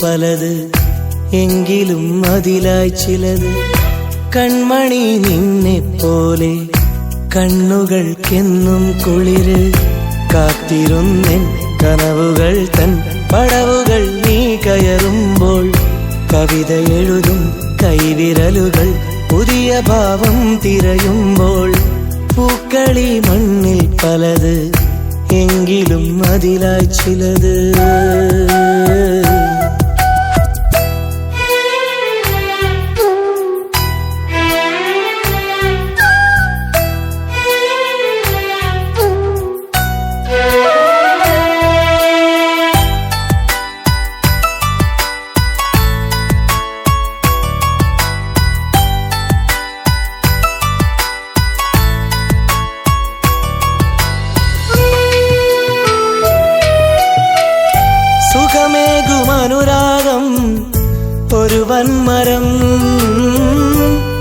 പലത്, എങ്കിലും അതിലായി ചിലത്. കൺമണി നിന്നെ പോലെ കണ്ണുകൾക്കെന്നും കുളിര്, കാത്തിരുന്നെൻ കനവുകൾ തൻ പടവുകൾ നീ കയറുമ്പോൾ. കവിത എഴുതും കൈവിരലുകൾ പുതിയ ഭാവം തിരയുമ്പോൾ. പൂക്കളി മണ്ണിൽ പലത്, എങ്കിലും അതിലായി ചിലത്. സുഖമേകുമനുരാഗം ഒരു വൻമരം,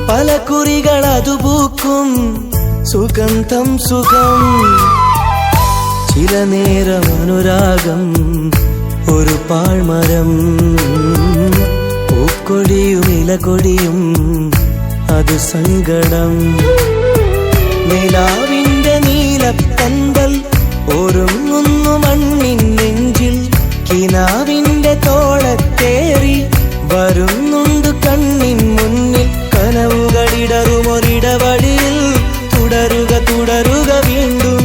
പല കുറികൾ അതു പൂക്കും സുഗന്ധം സുഖം. ചില നേരം അനുരാഗം ഒരു പാഴ്മരം, പൂക്കൊടിയും ഇലകൊടിയും അത് സങ്കടം. നിലാവിന്റെ നീലപ്പന്തൽ ഒരുങ്ങുന്നു മണ്ണിൻ നെഞ്ചിൽ, കിനാവിന്റെ തോളത്തേറി വരുന്നുണ്ട് കണ്ണിൻ മുന്നിൽ. കനവുകളിടറുമൊരിടവഴിയിൽ തുടരുക തുടരുക വീണ്ടും,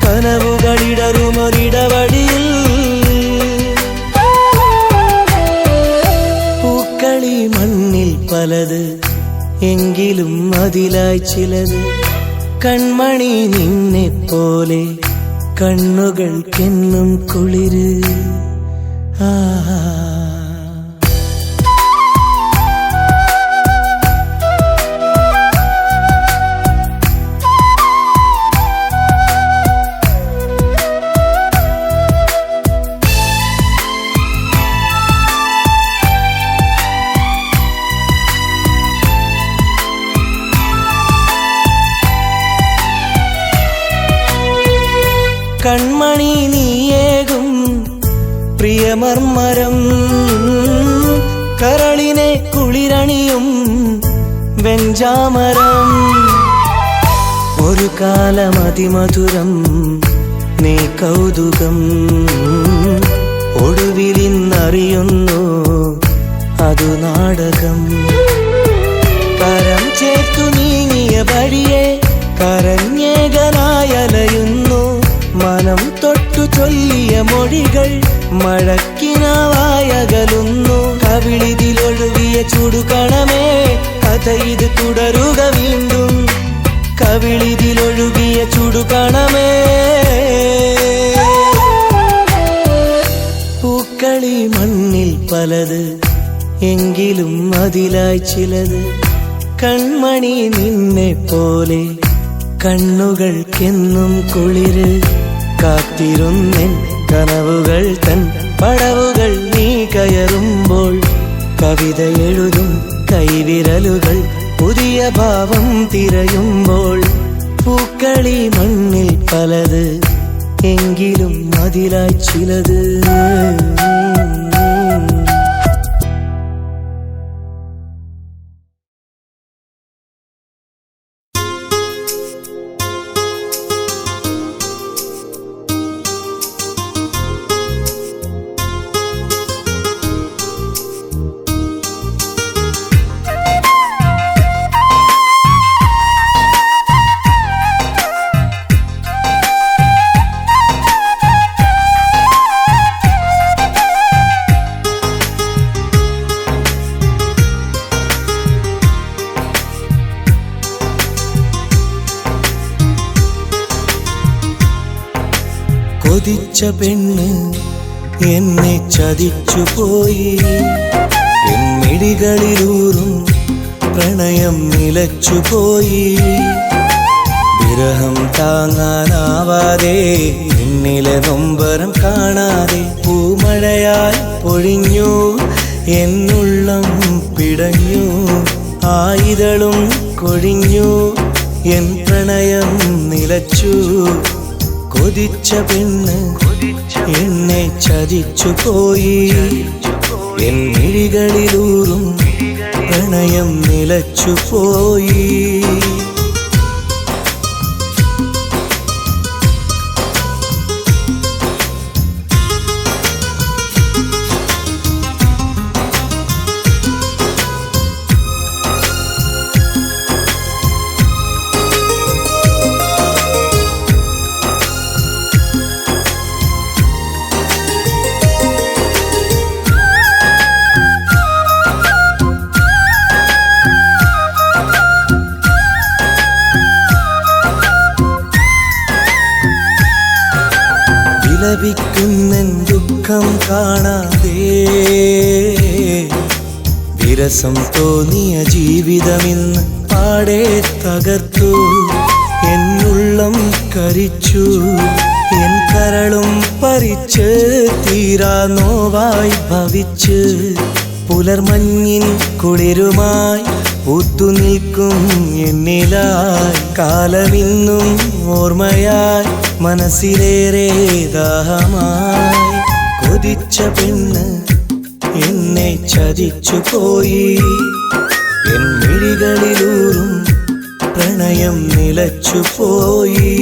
കനവുകളിടറുമൊരിടവഴിയിൽ. പൂക്കളി മണ്ണിൽ പലത്, എങ്കിലും അതിലായി ചിലത്. കൺമണി നിന്നെ പോലെ കണ്ണുകൾക്കെന്നും കുളിര്. കൺമണി നീയേകും പ്രിയമർമരം, കരളിനെ കുളിരണിയും വെഞ്ചാമരം. ഒരു കാലം അതിമധുരം നീ കൗതുകം, ഒടുവിലിന്നറിയുന്നു അതു നാടകം. കരം ചേർത്തു നീങ്ങിയ വഴിയെ കരഞ്ഞേകനായലയുന്നു, മനം തൊട്ടു ചൊല്ലിയ മൊഴികൾ മഴക്കിനാവായകലുന്നു. കവിളിതിലൊഴുകിയ ചുടുകണമേ കഥ ഇത് തുടരുക വീണ്ടും, കവിളിതിലൊഴുകിയ ചുടുകണമേ. പൂക്കളി മണ്ണിൽ പലത്, എങ്കിലും അതിലായി ചിലത്. കൺമണി നിന്നെ പോലെ കണ്ണുകൾക്കെന്നും കുളിര്, കാത്തിരുന്നെൻ കനവുകൾ തൻ പടവുകൾ നീ കയറുമ്പോൾ. കവിത എഴുതും കൈവിരലുകൾ പുതിയ ഭാവം തിരയുമ്പോൾ. പൂക്കളി മണ്ണിൽ പലത്, എങ്കിലും അതിലായി ചിലത്. കൊതിച്ച പെണ്ണ് എന്നെ ചതിച്ചുപോയി, എന്നിടികളിലൂറും പ്രണയം നിലച്ചുപോയി. വിരഹം താങ്ങാനാവാതെ എന്നിലെ നൊമ്പരം കാണാതെ പൂമഴയായി പൊഴിഞ്ഞു എന്നുള്ളം പിടഞ്ഞു. ആയിതളും കൊഴിഞ്ഞു എൻ പ്രണയം നിലച്ചു. കൊതിച്ച പെണ്ണ് എന്നെ ചതിച്ചുപോയി, എൻ മിഴികളിലൂറും പ്രണയം നിലച്ചുപോയി. വിലപിക്കുന്നൻ ദുഃഖം കാണാതെ വിരസം തോന്നിയ ജീവിതമിന്ന് പാടെ തകർത്തു. എന്നുള്ളം കരിച്ചു, എൻ കരളും പറിച്ച് തീരാ നോവായി ഭവിച്ച്. പുലർമഞ്ഞിൻ കുളിരുമായി പൂത്തുനിൽക്കും എന്നിലായി കാലമിന്നും ഓർമ്മയായി മനസ്സിലേറെ ദാഹമായി. കൊതിച്ച പെണ്ണ് എന്നെ ചതിച്ചു പോയി. എൻ മിഴികളിലൂറും പ്രണയം നിലച്ചുപോയി.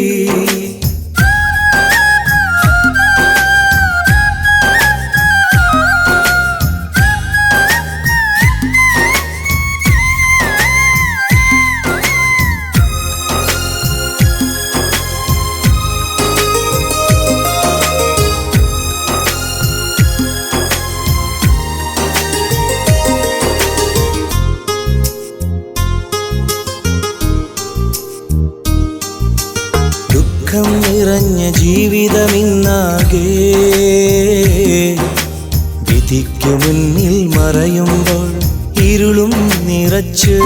ദുഃഖം നിറഞ്ഞ ജീവിതമിന്നാകെ വിധിക്കു മുന്നിൽ മറയുമ്പോൾ ഇരുളും നിറച്ച്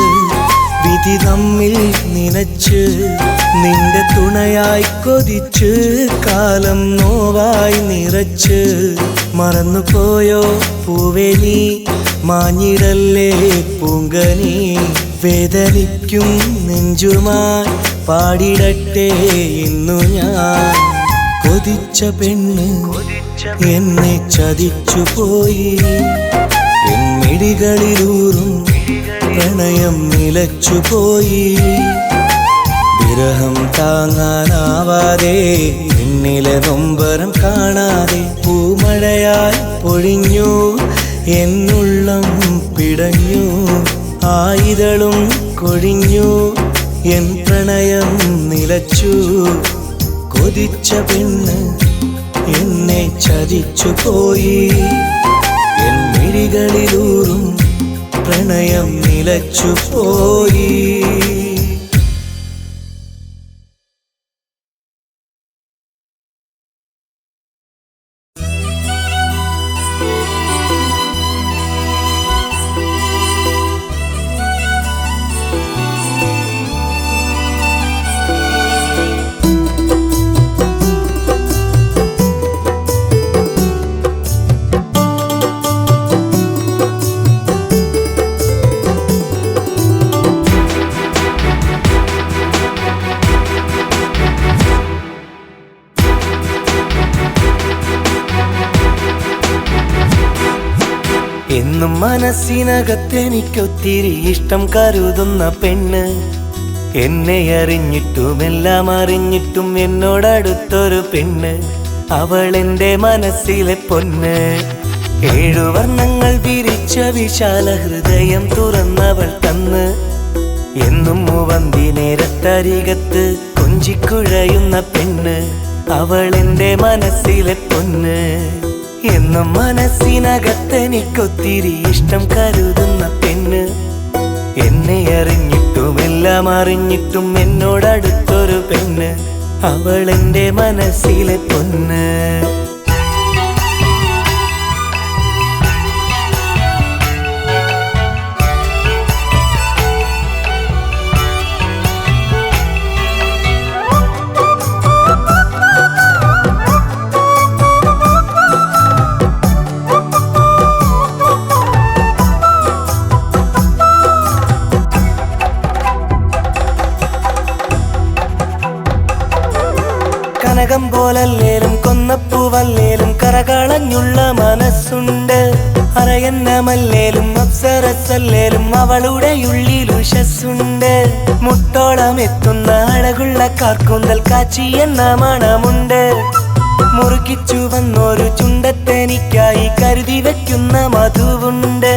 വിധി തമ്മിൽ നിനച്ച് നിന്റെ തുണയായി കൊതിച്ച് കാലം നോവായി നിറച്ച്. മറന്നുപോയോ പൂവേ നീ, മാഞ്ഞിടല്ലേ പൂങ്കനി. വേദനിക്കും നെഞ്ചുമായി പാടിടട്ടെ ഇന്നു ഞാൻ. കൊതിച്ച പെണ്ണ് എന്നെ ചതിച്ചു പോയി. എൻ മിഴികളിലൂറും പ്രണയം നിലച്ചുപോയി. വിരഹം താങ്ങാനാവാതെ എന്നിലെ നൊമ്പരം കാണാതെ പൂമഴയായി പൊഴിഞ്ഞു എന്നുള്ളം പിടഞ്ഞു. ആയിതളും കൊഴിഞ്ഞു, എൻ പ്രണയം നിലച്ചു. കൊതിച്ച പെണ്ണ് എന്നെ ചതിച്ചു പോയി. എൻ മിഴികളിലൂറും പ്രണയം നിലച്ചുപോയി. എന്നും മനസ്സിനകത്തെനിക്കൊത്തിരി ഇഷ്ടം കരുതുന്ന പെണ്ണ്. എന്നെ അറിഞ്ഞിട്ടും എല്ലാം അറിഞ്ഞിട്ടും എന്നോടടുത്തൊരു പെണ്ണ്. അവൾ എൻ്റെ മനസ്സിലെ പൊന്ന്. 7 വർണ്ണങ്ങൾ വിരിച്ച വിശാല ഹൃദയം തുറന്നവൾ തന്ന്. എന്നും മൂവന്തി നേരത്തരികത്ത് കൊഞ്ചിക്കുഴയുന്ന പെണ്ണ്. അവൾ എൻ്റെ മനസ്സിലെ പൊന്ന്. എന്നും മനസ്സിനകത്തെനിക്കൊത്തിരി ഇഷ്ടം കരുതുന്ന പെണ്ണ്. എന്നെ അറിഞ്ഞിട്ടും എല്ലാം അറിഞ്ഞിട്ടും എന്നോടടുത്തൊരു പെണ്ണ്. അവൾ എൻ്റെ മനസ്സിലെ പൊന്ന്. കനകം പോലല്ലേലും കൊന്നപ്പൂവല്ലേലും കരകളഞ്ഞുള്ള മനസ്സുണ്ട്. അറയന്നമല്ലേലും അപ്സരസല്ലേലും അവളുടെ ഉള്ളിൽ ഉഷസ്സുണ്ട്. മുട്ടോളം എത്തുന്ന അഴകുള്ള കാർക്കൂന്തൽ കാച്ചി എന്ന മണമുണ്ട്. മുറുകിച്ചു വന്നൊരു ചുണ്ടത്തെനിക്കായി കരുതി വെക്കുന്ന മധുവുണ്ട്.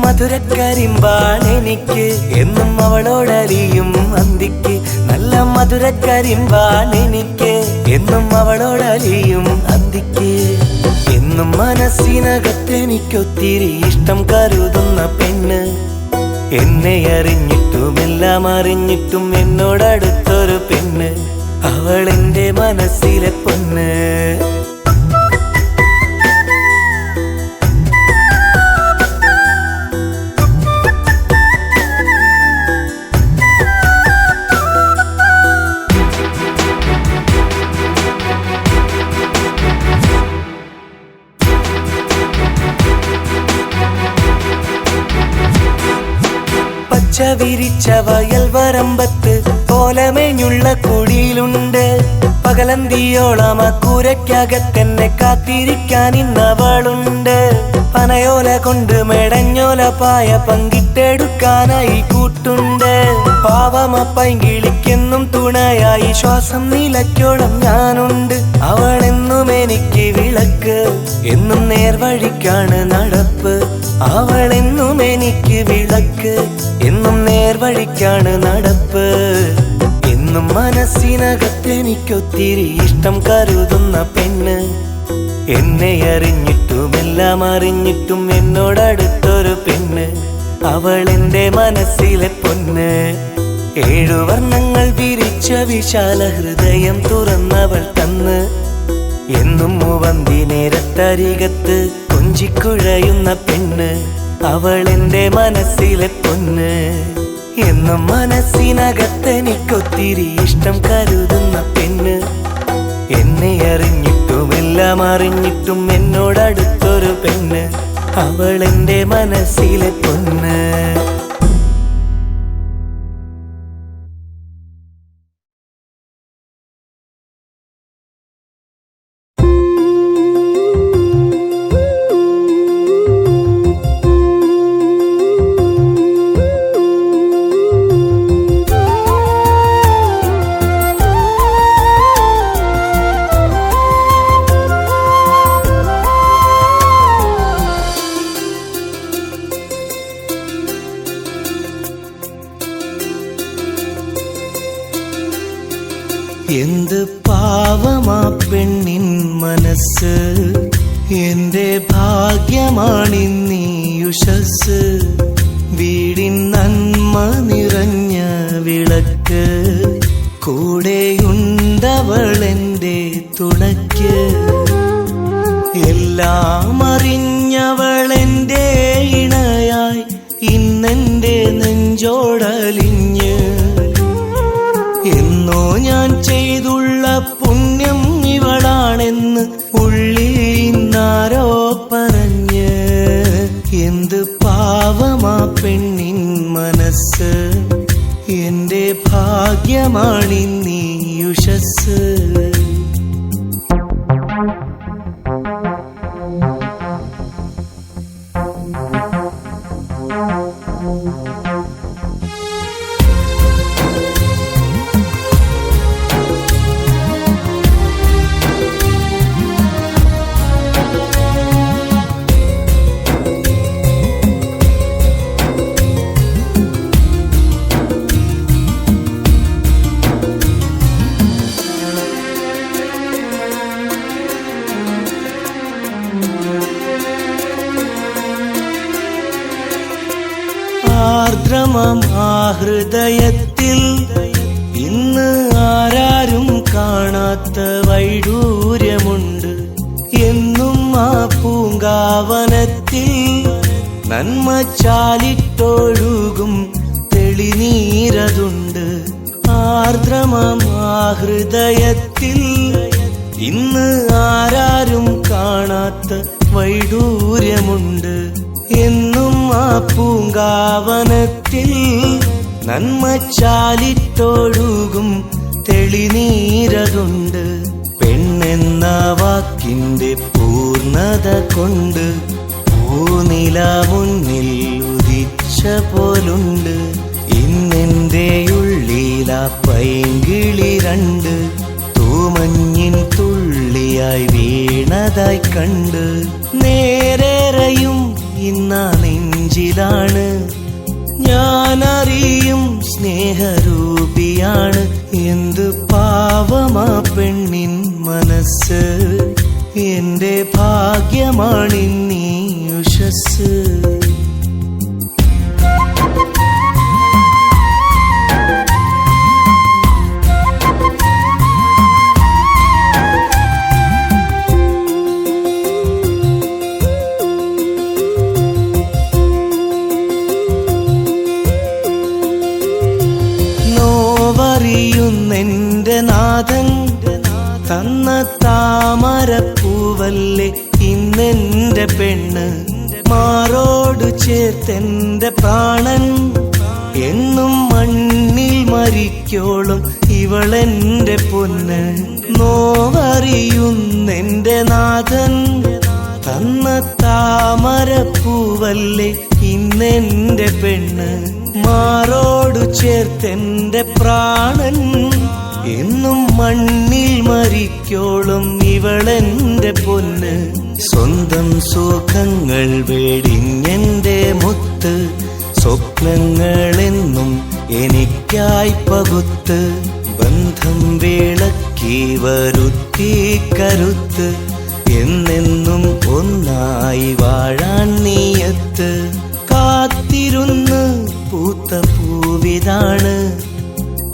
മധുരക്കരിമ്പാണെനിക്ക് എന്നും അവളോടലിയും അന്തിക്ക്. നല്ല മധുരക്കരിമ്പാണെനിക്ക് എന്നും അവളോടലിയും അന്തിക്ക്. എന്നും മനസ്സിനകത്തെനിക്കൊത്തിരി ഇഷ്ടം കരുതുന്ന പെണ്ണ്. എന്നെ അറിഞ്ഞിട്ടും എല്ലാം അറിഞ്ഞിട്ടും എന്നോടടുത്തൊരു പെണ്ണ്. അവളെന്റെ മനസ്സിലെ പൊന്ന്. പച്ച വിരിച്ച വയൽ വരമ്പത്ത് കോലമേഞ്ഞുള്ള കുടിയിലുണ്ട്. പകലന്തിയോളം ആ കൂരയ്ക്കകത്തെന്നെ കാത്തിരിക്കാൻ ഇന്നവളുണ്ട്. പനയോല കൊണ്ട് മെടഞ്ഞോല പായ പങ്കിട്ടെടുക്കാനായി കൂട്ടുണ്ട്. പാവമ പൈങ്കിളിക്കെന്നും തുണയായി ശ്വാസം നിലയ്ക്കോളം ഞാനുണ്ട്. അവളെന്നും എനിക്ക് വിളക്ക്, എന്നും നേർവഴിക്കാണ് നടപ്പ്. അവളെന്നും എനിക്ക് വിളക്ക്, എന്നും നേർവഴിക്കാണ് നടപ്പ്. എന്നും മനസ്സിനകത്തെനിക്കൊത്തിരി ഇഷ്ടം കരുതുന്ന പെണ്ണ്. എന്നെ അറിഞ്ഞിട്ടും എല്ലാം അറിഞ്ഞിട്ടും എന്നോടടുത്തൊരു പെണ്ണ്. അവളെന്റെ മനസ്സിലെ പൊന്ന്. 7 വർണ്ണങ്ങൾ വിരിച്ച വിശാല ഹൃദയം തുറന്നവൾ തന്ന്. എന്നും മൂവന്തി നേരത്തരികത്ത് കൊഞ്ചിക്കുഴയുന്ന പെണ്ണ്. അവളെന്റെ മനസ്സിലെ പൊന്ന്. എന്നും മനസ്സിനകത്തെനിക്കൊത്തിരി ഇഷ്ടം കരുതുന്ന പെണ്ണ്. എന്നെ അറിഞ്ഞിട്ടും എല്ലാം അറിഞ്ഞിട്ടും എന്നോടടുത്തൊരു പെണ്ണ്. അവളെന്റെ മനസ്സിലെ പൊന്ന്. എന്ത് പാവമാ പെണ്ണിൻ മനസ്സ്. എന്റെ ഭാഗ്യമാണിന്നീ ഉഷസ്. വീടിൻ നന്മ നിറഞ്ഞ വിളക്ക്. കൂടെയുണ്ടവളെന്റെ തുണയ്ക്ക്. എല്ലാം അറിഞ്ഞവളെന്റെ ഇണയായി ഇന്നെന്റെ നെഞ്ചോടലിഞ്ഞ്. എന്നോ ഞാൻ ചെയ്തുള്ള പുണ്യം ഇവളാണെന്ന് ഉള്ളിൽ ഇന്നാരോ പറഞ്ഞ്. എന്ത് പാവമാ പെണ്ണിൻ മനസ്സ്. എന്റെ ഭാഗ്യമാണിന്നീ ഉഷസ്. ആർദ്രമാം ആ ഹൃദയത്തിൽ ഇന്ന് ആരാരും കാണാത്ത വൈഡൂര്യമുണ്ട്. എന്നും ആ പൂങ്കാവനത്തിൽ നന്മ ചാലിട്ടൊഴുകും തെളിനീരതുണ്ട്. ആർദ്രമാം ആ ഹൃദയത്തിൽ ഇന്ന് ആരാരും കാണാത്ത വൈഡൂര്യമുണ്ട്. എന്നും ആ പൂങ്കാവനത്തിൽ നന്മ ചാലിട്ടൊഴുകും തെളിനീരതുണ്ട്. പെണ്ണെന്ന വാക്കിന്റെ പൂർണ്ണത കൊണ്ട് പൂനില മുന്നിൽ ഉദിച്ച പോലുണ്ട് ഇന്നെന്റെ ഉള്ളില പൈങ്കിളി രണ്ട് തൂമഞ്ഞിൻ തുള്ളിയായി വീണതായി കണ്ട് നേരേറെയും ഇന്നാ നെഞ്ചിലാണ് ഞാനറിയും സ്നേഹരൂപിയാണ് എന്ത് പാവമാ പെണ്ണിൻ മനസ്സ് എന്റെ ഭാഗ്യമാണിന്നീ ഉഷസ് നോവറിയുന്നെന്റെ നാഥൻ തന്ന താമരപ്പൂവല്ലേ ഇന്നെന്റെ പെണ്ണ് മാറോട് ചേർത്തെന്റെ പ്രാണൻ എന്നും മണ്ണിൽ മരിക്കോളും ഇവളെന്റെ പൊന്ന് നോവറിയുന്നെന്റെ നാഥൻ തന്ന താമരപ്പൂവല്ലേ ഇന്നെന്റെ പെണ്ണ് മാറോട് ചേർത്തെന്റെ പ്രാണൻ എന്നും മണ്ണിൽ മരിക്കോളും ഇവളെന്റെ പൊന്ന് സ്വന്തം സുഖങ്ങൾ വേടിഞ്ഞെന്റെ മുത്ത് സ്വപ്നങ്ങളെന്നും എനിക്കായി പകുത്ത് ബന്ധം വിളക്കി വരുത്തി കരുത്ത് എന്നെന്നും ഒന്നായി വാഴാൻ നീയത്ത് കാത്തിരുന്ന് പൂത്ത പൂവിതാണ്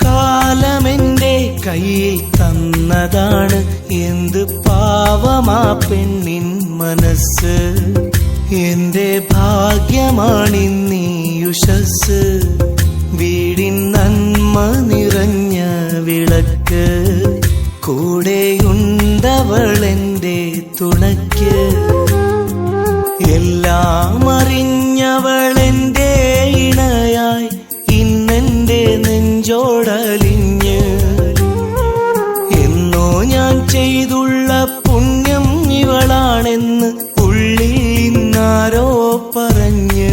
കാലമെന്റെ കയ്യിൽ തന്നതാണ് എന്ത് പാവമാ പെണ്ണിൻ മനസ്സ് എന്റെ ഭാഗ്യമാണിന്നീ ഉഷസ് വീടിൻ നന്മ നിറഞ്ഞ വിളക്ക് കൂടെയുണ്ടവളെന്റെ തുണയ്ക്ക് എല്ലാം അറിഞ്ഞവളെന്റെ ഇണയായി ഇന്നെന്റെ നെഞ്ചോടലിഞ്ഞ് എന്നോ ഞാൻ ചെയ്തുള്ള പുണ്യം ഇവളാണെന്ന് ഉള്ളിൽ ഇന്നാരോ പറഞ്ഞ്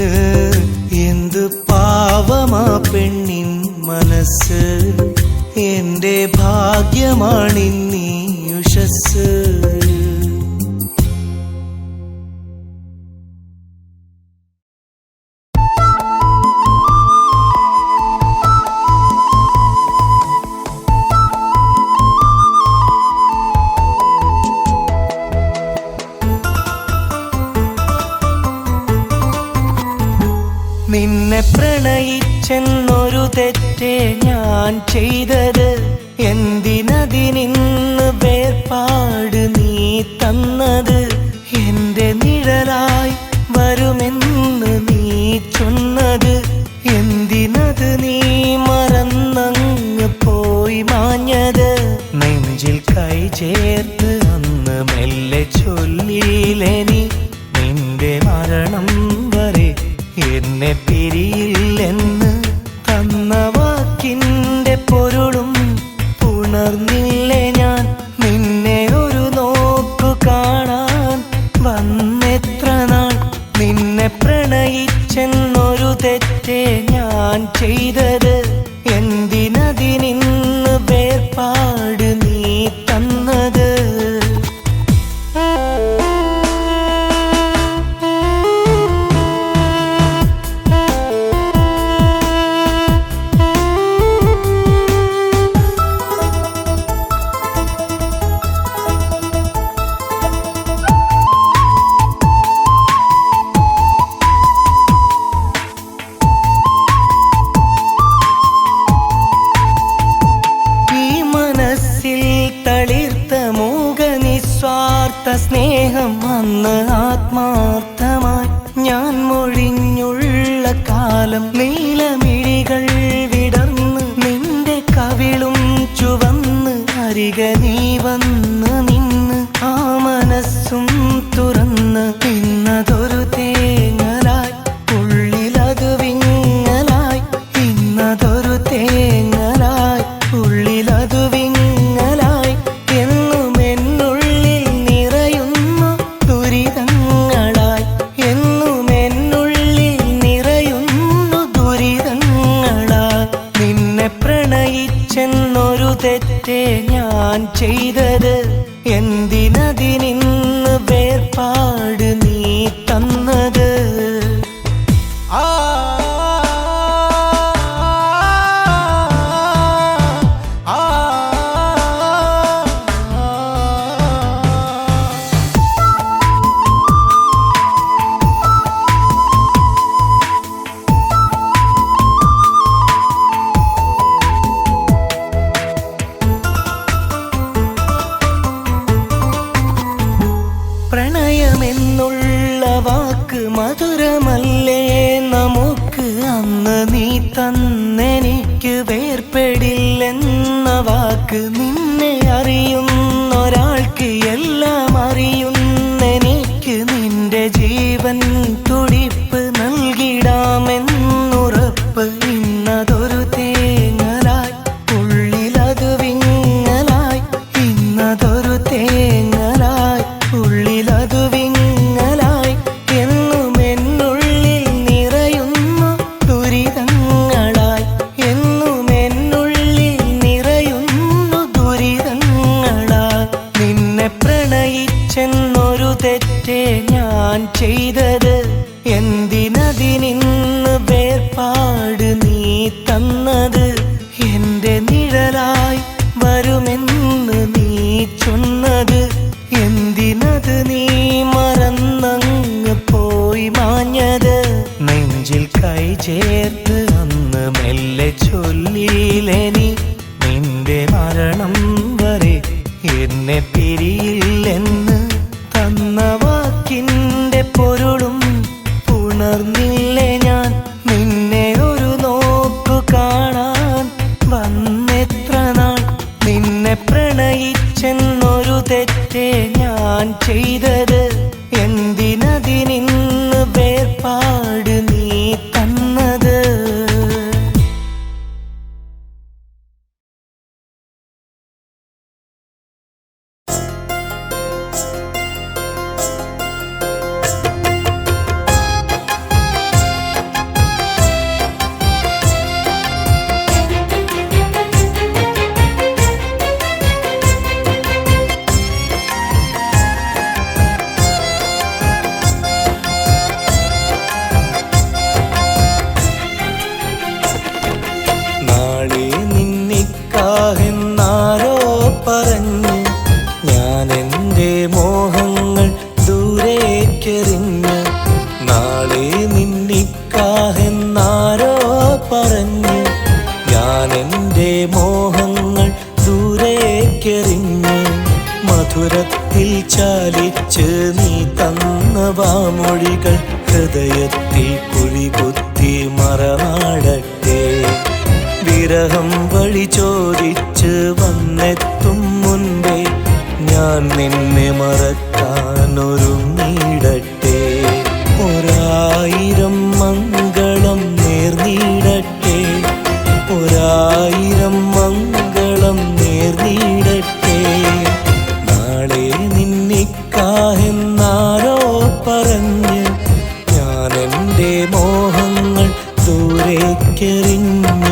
എന്ത് പാവമാ പെണ്ണിൻ മനസ്സ് എന്റെ ഭാഗ്യമാണിന്നീ ഉഷസ് നിന്നെ പ്രണയിച്ചെന്നൊരു തെറ്റേ ഞാൻ ചെയ്തത് എന്തിനതിനിന്ന് വേർപാട് നീ തന്നത് എന്റെ നിഴലായി വരുമെന്ന് നീ ചൊന്നത് എന്തിനത് നീ മറന്നങ്ങ് പോയി മാഞ്ഞത് നെഞ്ചിൽ കൈ ചേർത്ത് അന്ന് മെല്ലെ ചൊല്ലിയില്ലേ നീ നിന്റെ മരണം വരെ എന്നെ പിരിയില്ലെന്ന് തന്ന വാക്കിന്റെ പൊരുളും പുണർന്നില്ലേ ഞാൻ നിന്നെ ഒരു നോക്കു കാണാൻ വന്നെത്ര നാൾ നിന്നെ പ്രണയിച്ചെന്നൊരു തെറ്റേ ഞാൻ ചെയ്തത് എന്തിനതിനിന്ന് വേർപാട് നീ തന്നത് തെറ്റേ ഞാൻ ചെയ്തത്. എന്തിനതിനിന്ന് വേർപാട് നീ തന്നത്. പ്രണയമെന്നുള്ള വാക്ക് മധുരമല്ലേ നമുക്ക്. അന്ന് നീ തന്നെനിക്ക് വേർപെടില്ലെന്ന വാക്ക്. നിന്നെ അറിയുന്നൊരാൾക്ക് എല്ലാം അറിയുന്നെനിക്ക്. നിന്റെ ജീവൻ തുടിപ്പ് നൽകിടാമെന്നുറപ്പ്. ഇന്നതൊരു തേങ്ങലായി ഉള്ളിലത് വിങ്ങലായി. ഇന്നതൊരു തേങ്ങലായി ഉള്ളിലതു വിങ്ങലായി. എന്നും എന്നുള്ളിൽ നിറയുന്നു ദുരിതങ്ങളായി. എന്നും എന്നുള്ളിൽ നിറയുന്നു ദുരിതങ്ങളായി. നിന്നെ പ്രണയിച്ചെന്നൊരു തെറ്റേ ഞാൻ ചെയ്തത്. എന്തിനതിനിന്ന് വേർപാട് നീ തന്നത്. എന്റെ നിഴലായി വരുമെന്ന് നീ ചൊന്നത്. എന്തിനത് നീ മറന്നങ്ങ് പോയി മാഞ്ഞത്. നെഞ്ചിൽ കൈ ചേർത്ത് അന്ന് മെല്ലെ ചൊല്ലിയിലെനി. നിന്റെ മരണം വരെ എന്നെ പിരിയില്ലെന്ന്. തന്ന വാക്കിൻ്റെ പൊരുളും പുണർന്നില്ലേ ഞാൻ. നിന്നെ ഒരു നോക്കു കാണാൻ വന്നെത്ര നാൾ. നിന്നെ പ്രണയിച്ചെന്നൊരു തെറ്റേ ഞാൻ ചെയ്തത്. എന്തിനതിനിന്ന് വേർപാട് നീ തന്നത്. എന്നാരോ പറഞ്ഞു. ഞാൻ എൻ്റെ മോഹങ്ങൾ ദൂരേക്കെറിഞ്ഞു. നാളെ നിന്നിക്കാഹെന്നാരോ പറഞ്ഞു. ഞാൻ എൻ്റെ മോഹങ്ങൾ ദൂരേക്കെറിഞ്ഞു. മധുരത്തിൽ ചാലിച്ച് നീ തന്ന വാമൊഴികൾ ഹൃദയത്തിൽ കുഴികുത്തി മറമാടട്ടെ. വിരഹം വഴി ചോദിച്ച് വന്നെത്തും മുൻപേ ഞാൻ നിന്നെ മറക്കാനൊരുങ്ങിടട്ടെ. ഒരായിരം മംഗളം നേർന്നിടട്ടെ. ഒരായിരം മംഗളം നേർന്നിടട്ടെ. നാളെ നിന്നിക്കാഹെന്നാരോ പറഞ്ഞ് ഞാൻ എൻ്റെ മോഹങ്ങൾ ദൂരേക്കെറിഞ്ഞു.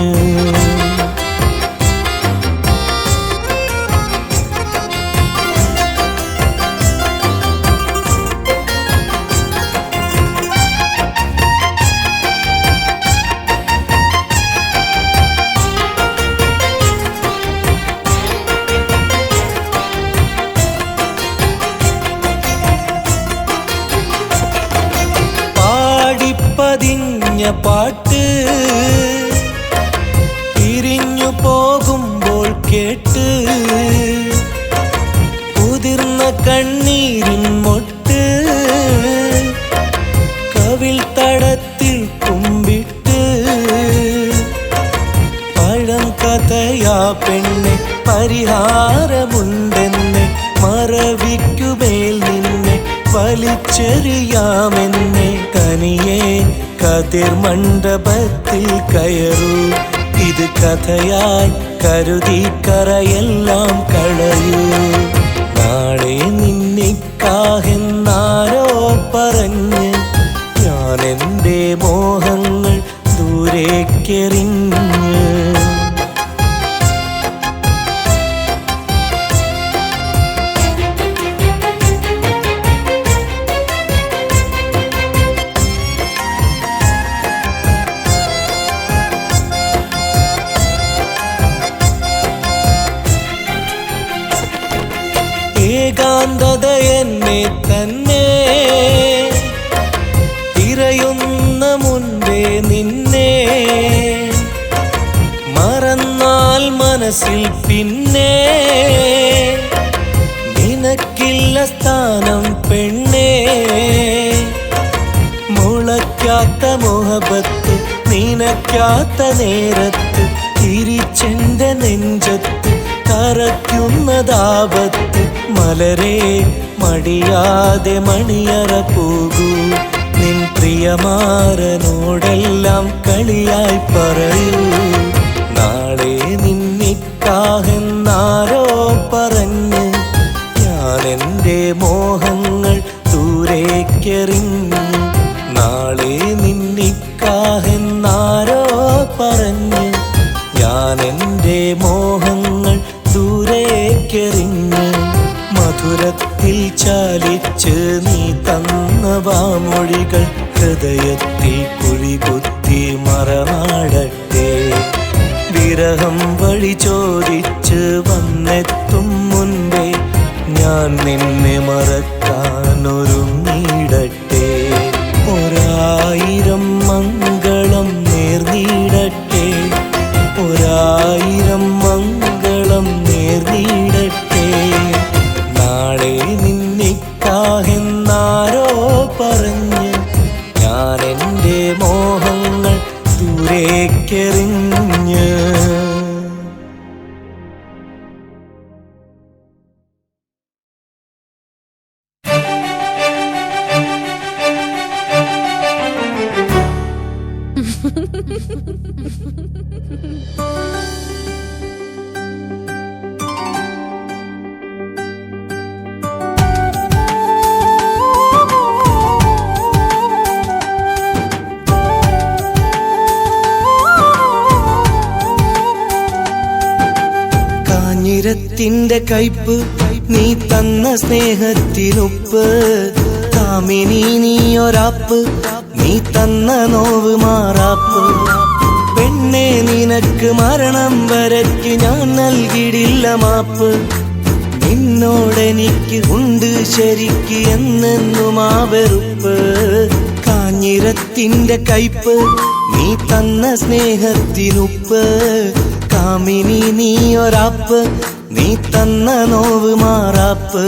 പതിഞ്ഞ പാട്ട് പിരിഞ്ഞു പോകുമ്പോൾ കേട്ട്. ഉതിർന്ന കണ്ണീരിൻ മൊട്ട് കവിൾ തടത്തിൽ കുമ്പിട്ട്. പഴം കഥയാ പെണ്ണെ പരിഹാരമുണ്ടെന്ന്. മറവിക്കുമേൽ നിന്നെ വലിച്ചെറിയാമെന്നെ. തനിയെ കതിർ മണ്ഡപത്തിൽ കയറൂ. ഇത് കഥയായി കരുതി കറയെല്ലാം കളയൂ. നാളെ നിന്നിക്കാഹെന്നാരോ പറഞ്ഞ് ഞാൻ എൻ്റെ മോഹങ്ങൾ ദൂരേക്കെറിഞ്ഞ്. തന്നെ തിരയുന്ന മുൻപേ നിന്നെ മറന്നാൽ മനസ്സിൽ പിന്നെ നിനക്കില്ല സ്ഥാനം പെണ്ണേ. മുളയ്ക്കാത്ത മുഹബത്ത് നിനക്കാത്ത നേരത്ത് തിരിച്ചെന്റെ നെഞ്ചത്ത് കറയ്ക്കുന്നതാപത്ത്. മലരെ മടിയാതെ മണിയറ പോകൂ, നിൻ പ്രിയമാരനോടെല്ലാം കളിയായി പറയൂ. നാളെ നിന്നിക്കാഹെന്നാരോ പറഞ്ഞ് ഞാൻ എൻ്റെ മോഹങ്ങൾ ദൂരേക്കെറിഞ്ഞു. നാളെ നിന്നിക്കാഹെന്നാരോ പറഞ്ഞ് ഞാൻ എൻ്റെ മോഹങ്ങൾ ദൂരേക്കെറിഞ്ഞ്. മധുരത്തിൽ ചാലിച്ച് നീ തന്ന വാമൊഴികൾ ഹൃദയത്തിൽ കുഴികുത്തി മറമാടട്ടെ. വിരഹം വഴി ചോദിച്ച് വന്നെത്തും മുൻപേ ഞാൻ നിന്നെ മറക്കാനൊരുങ്ങിടട്ടെ. 1000 മംഗളം നേർന്നിടട്ടെ, 1000 മംഗളം നേർന്നിടട്ടെ. നാളെ നിന്നിക്കാഹെന്നാരോ പറഞ്ഞ് ഞാൻ എൻ്റെ മോഹങ്ങൾ ദൂരേക്കെറിഞ്ഞ്. കാഞ്ഞിരത്തിന്റെ കയ്പ് നീ തന്ന സ്നേഹത്തിനുപ്പ്. കാമിനി നീയൊരാപ്പ് നീ തന്ന നോവ് മാറാപ്പ്. പെണ്ണെ നിനക്ക് മരണം വരയ്ക്ക് ഞാൻ നൽകിയിടില്ല മാപ്പ്. നിന്നോടെനിക്ക് ഉണ്ട് ശരിക്ക് എന്നെന്നും ആ വെറുപ്പ്. കാഞ്ഞിരത്തിന്റെ കയ്പ് നീ തന്ന സ്നേഹത്തിനുപ്പ്. കാമിനി നീയൊരാപ്പ് നീ തന്ന നോവ് മാറാപ്പ്.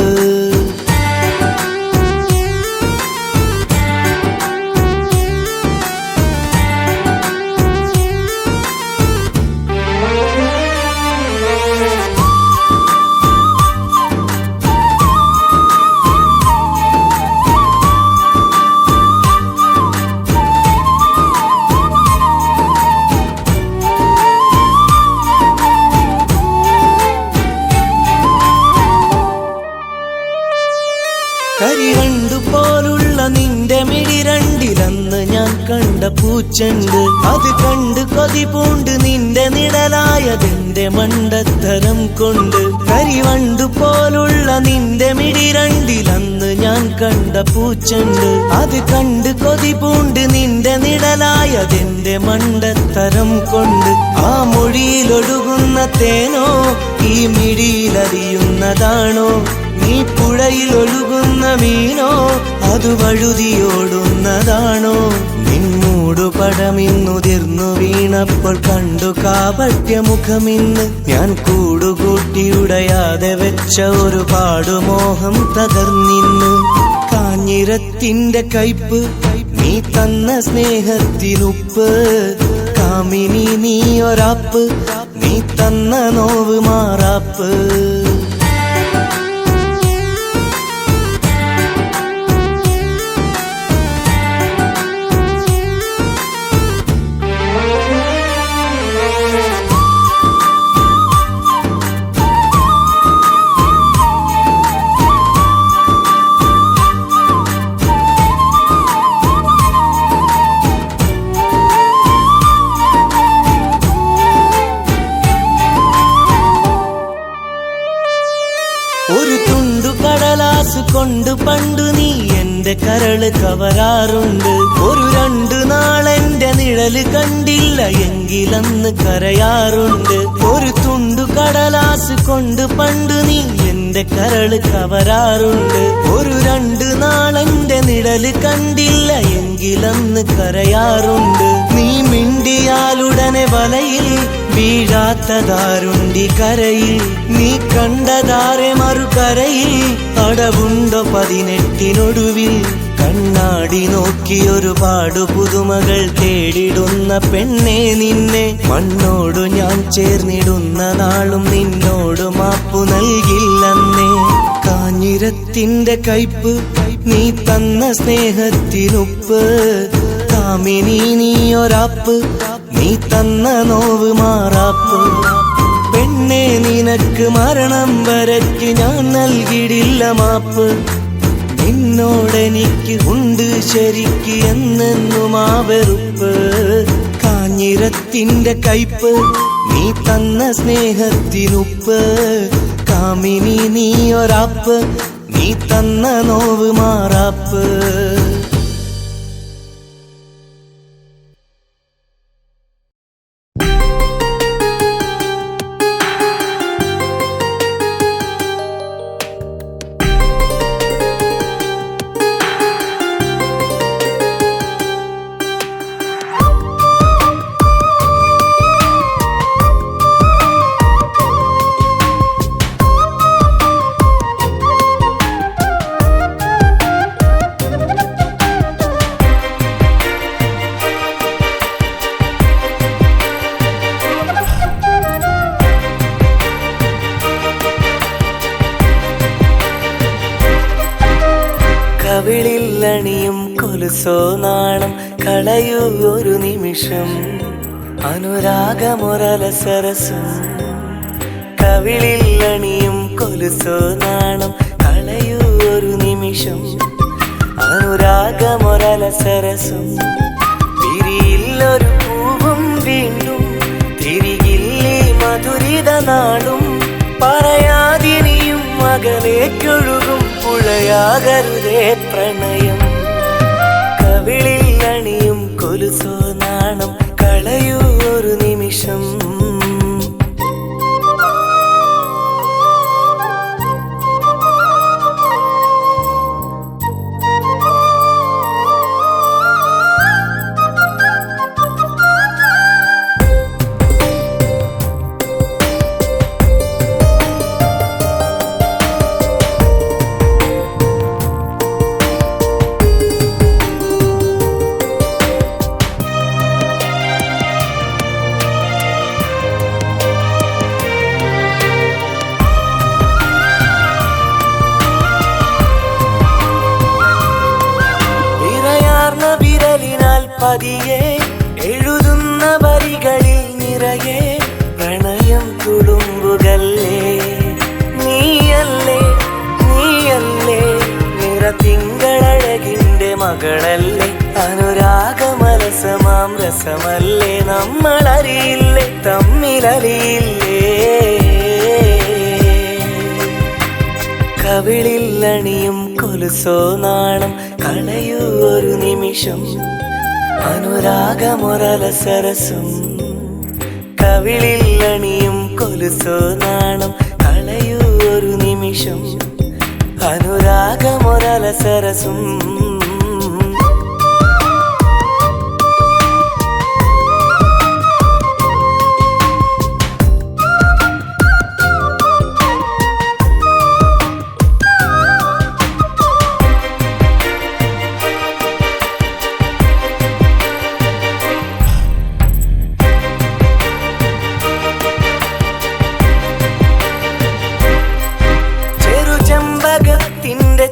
കരിവണ്ടു പോലുള്ള നിന്റെ മിഴിരണ്ടിലന്ന് ഞാൻ കണ്ട പൂച്ചെണ്ട്. അത് കണ്ട് കൊതി പൂണ്ട് നിന്റെ നിഴലായതെന്റെ മണ്ടത്തരം കൊണ്ട്. കരിവണ്ടു പോലുള്ള നിന്റെ മിഴിരണ്ടിലന്ന് ഞാൻ കണ്ട പൂച്ചെണ്ട്. അത് കണ്ട് കൊതി പൂണ്ട് നിന്റെ നിഴലായതെന്റെ മണ്ടത്തരം കൊണ്ട്. ആ മൊഴിയിലൊഴുകുന്ന തേനോ ഈ മിഴിയിലറിയുന്നതാണോ? നീ പുഴയിൽ ഒഴുകുന്ന മീനോ അത് വഴുതിയോടുന്നതാണോ? നിന്നൂടുപടമിന്നുതിർന്നു വീണപ്പോൾ കണ്ടു കാപട്യമുഖമിന്ന്. ഞാൻ കൂടുകൂട്ടിയുടയാതെ വെച്ച ഒരു പാടുമോഹം തകർന്നിന്ന്. കാഞ്ഞിരത്തിന്റെ കയ്പ് നീ തന്ന സ്നേഹത്തിനുപ്പ്. കാമിനി നീയൊരാപ്പ് നീ തന്ന നോവ് മാറാപ്പ്. ഒരു തുണ്ടു കടലാസ് കൊണ്ട് പണ്ടു നീ എന്റെ കരള് കവരാറുണ്ട്. ഒരു 2 നാളെന്റെ നിഴല് കണ്ടില്ല എങ്കിലന്ന് കരയാറുണ്ട്. ഒരു തുണ്ടു കടലാസ് കൊണ്ട് പണ്ട് നീ എന്റെ കരള് കവരാറുണ്ട്. ഒരു 2 നാളെന്റെ നിഴല് കണ്ടില്ല എങ്കിലന്ന് കരയാറുണ്ട്. നീ മിണ്ടിയാലുടനെ വലയിൽ വീഴാത്തതാരുണ്ടി കരയിൽ. നീ കണ്ടതാരെ മറുകരയിൽ അടവുണ്ടോ 18-നൊടുവിൽ. കണ്ണാടി നോക്കി ഒരുപാട് പുതുമകൾ തേടിടുന്ന പെണ്ണെ നിന്നെ മണ്ണോടു ഞാൻ ചേർന്നിടുന്ന നാളും നിന്നോട് മാപ്പു നൽകില്ലെന്നേ. കാഞ്ഞിരത്തിന്റെ കയ്പ് നീ തന്ന സ്നേഹത്തിനുപ്പ്. കാമിനി നീയൊരാപ്പ് നീ തന്ന നോവ് മാറാപ്പ്. പെണ്ണെ നിനക്ക് മരണം വരയ്ക്ക് ഞാൻ നൽകിടില്ല മാപ്പ്. നിന്നോടെനിക്ക് ഉണ്ട് ശരിക്ക് എന്നെന്നും ആ വെറുപ്പ്. കാഞ്ഞിരത്തിന്റെ കയ്പ് നീ തന്ന സ്നേഹത്തിനുപ്പ്. കാമിനി നീയൊരാപ്പ് നീ തന്ന നോവ് മാറാപ്പ്. കവിളില്ലണിയും കൊലുസോ നാണം കളയൂ ഒരു നിമിഷം. അനുരാഗമൊരലസരസം. കവിളില്ലണിയും കൊലുസോ നാണം കളയൂ ഒരു നിമിഷം. അനുരാഗമൊരലസരസം. തിരിയില്ലൊരു പൂവും വീണ്ടും തിരികില്ലീ മധുരിത നാടും. പറയാതിനിയും അകലേക്കൊഴുകും പുഴയാകരുതേ പ്രണയം. കവിളിൽ അണിയും കൊലുസോ നാണം കളയൂ ഒരു നിമിഷം. പതിയെ എഴുതുന്ന വരികളിൽ നിറയെ പ്രണയം തുളുമ്പുകല്ലേ. നീയല്ലേ നീയല്ലേ നിറതിങ്കളഴകിന്റെ മകളല്ലേ. അനുരാഗമലസമാം രസമല്ലേ. നമ്മളറിയില്ലേ തമ്മിലറിയില്ലേ. കവിളിൽ അണിയും കൊലുസോ നാണം കളയൂ ഒരു നിമിഷം. അനുരാഗമൊരലസരസം. കവിളിൽ അണിയും കൊലുസോ നാണം കളയൂ ഒരു നിമിഷം. അനുരാഗമൊരലസരസം.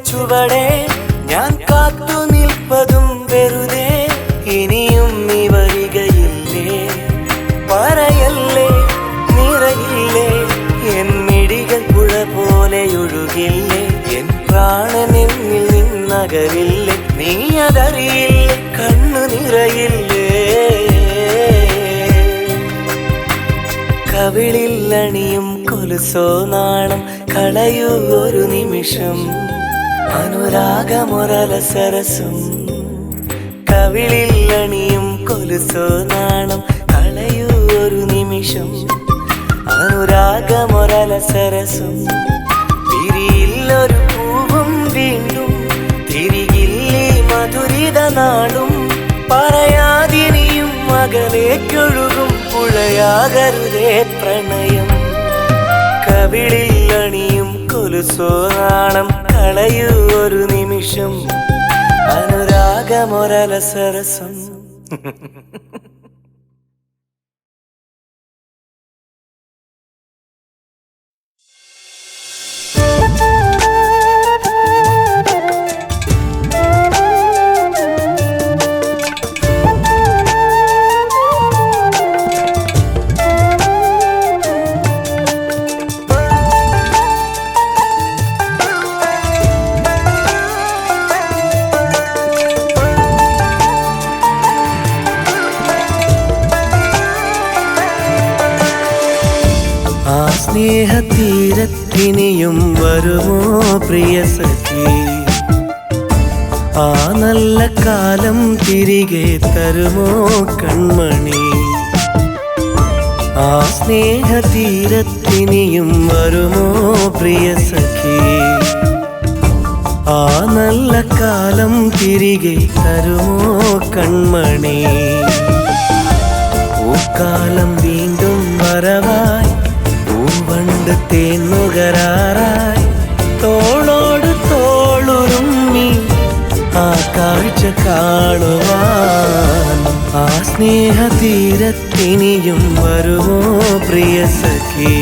ചുവടെ ഞാൻ കാത്തു നിൽപ്പതും വെറുതെ. ഇനിയും നീ വരികയില്ലേ. പറയല്ലേ നിറയില്ലേ. എൻ മിഴികൾ പുഴ പോലെ ഒഴുകില്ലേ. എൻ പ്രാണനിൽ നിന്നകലില്ലേ. നീ അതറിയില്ലേ കണ്ണു നിറയില്ലേ. കവിളിൽ അണിയും കൊലുസോ നാണം കളയൂ ഒരു നിമിഷം. അനുരാഗമൊരലസരസും കവിളിൽ അണിയും കൊലുസോ നാണം കളയൂ ഒരു നിമിഷം. അനുരാഗമൊരലസരസും തിരിയില്ലൊരു പൂവും വീണ്ടും തിരികില്ലേ മധുരിത നാടും. പറയാതിനിയും അകലേക്കൊഴുകും പുഴയാകരുതേ പ്രണയം. കവിളിൽ അണിയും കൊലുസോ നാണം കളയൂ ഒരു നിമിഷം. അനുരാഗമൊരലസരസം. സ്നേഹതീരത്തിനിയും വരുമോ പ്രിയ സഖി? ആ നല്ല കാലം തിരികെ തരുമോ കൺമണി? ആ സ്നേഹതീരത്തിനിയും വരുമോ പ്രിയ സഖി? ആ നല്ല കാലം തിരികെ തരുമോ കൺമണി? പൂക്കാലം വീണ്ടും വരവായി പൂവണ്ട് തേന്നുകരാറായി തോളോട് തോളുരുമ്മി ആ കാഴ്ച കാണുവാൻ. ആ സ്നേഹതീരത്തിനിയും വരുമോ പ്രിയ സഖി?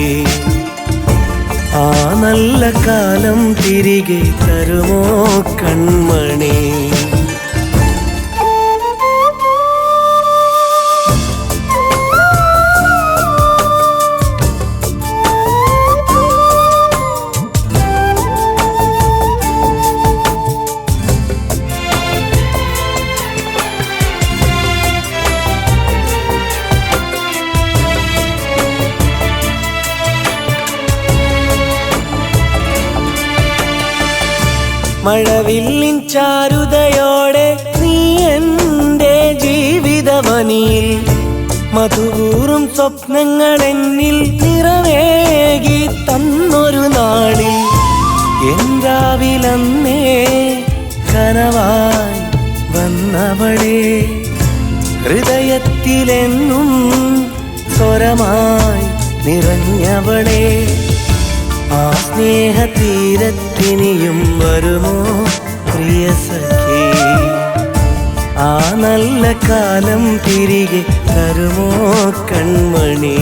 ആ നല്ല കാലം തിരികെ തരുമോ കൺമണി? മഴവില്ലിൻ ചാരുതയോടെ നീ എൻ്റെ ജീവിതവനിയിൽ മധുകൂറും സ്വപ്നങ്ങൾ എന്നിൽ നിറവേകി തന്നൊരു നാളിൽ എന്റാവിലന്നേ കനവായി വന്നവളെ ഹൃദയത്തിലെന്നും സ്വരമായി നിറഞ്ഞവളെ. ആ സ്നേഹതീരത്തിനിയും വരുമോ പ്രിയ സഖി? ആ നല്ല കാലം തിരികെ തരുമോ കൺമണി?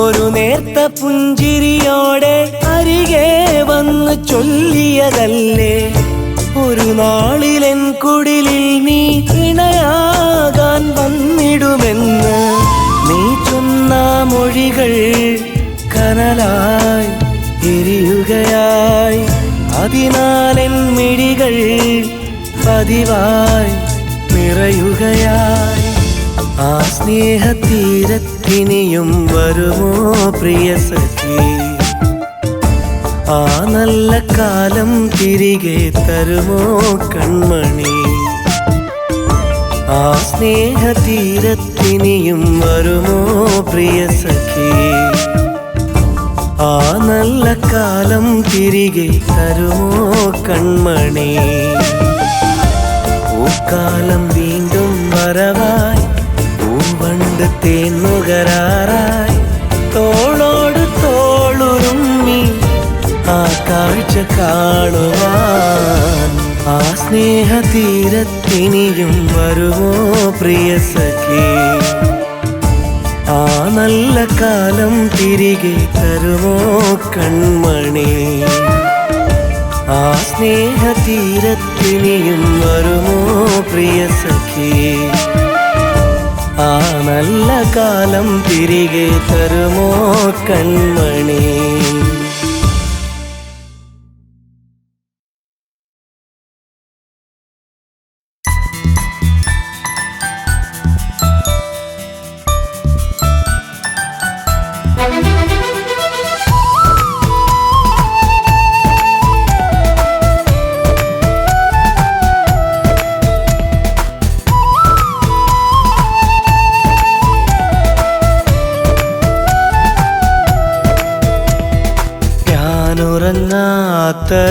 ഒരു നേർത്ത പുഞ്ചിരിയോടെ അരികെ വന്ന് ചൊല്ലിയതല്ലേ ഒരു നാളിലെൻ കുടിലിൽ നീ ഇണയാകാൻ വന്നിടുമെന്ന്. നീ ചൊന്ന മൊഴികൾ കനലായി എരിയുകയായി അതിനാലെൻ മിഴികൾ പതിവായി നിറയുകയായി. ആ സ്നേഹതീരത്തിനിയും വരുമോ പ്രിയ സഖി? ആ നല്ല കാലം തിരികെ തരുമോ കൺമണി? ആ സ്നേഹതീരത്തിനിയും വരുമോ പ്രിയ സഖി? ആ നല്ല കാലം തിരികെ തരുമോ കൺമണി? പൂക്കാലം വീണ്ടും വരവായി പൂവണ്ട് തേന്നുകരാറായി തോളോട് തോളുരുമ്മി ആ കാഴ്ച കാണുവാൻ. ആ സ്നേഹതീരത്തിനിയും വരുമോ പ്രിയ സഖി? ആ നല്ല കാലം തിരികെ തരുമോ കൺമണി? ആ സ്നേഹതീരത്തിനിയും വരുമോ പ്രിയ സഖി? ആ നല്ല കാലം തിരികെ തരുമോ കൺമണി?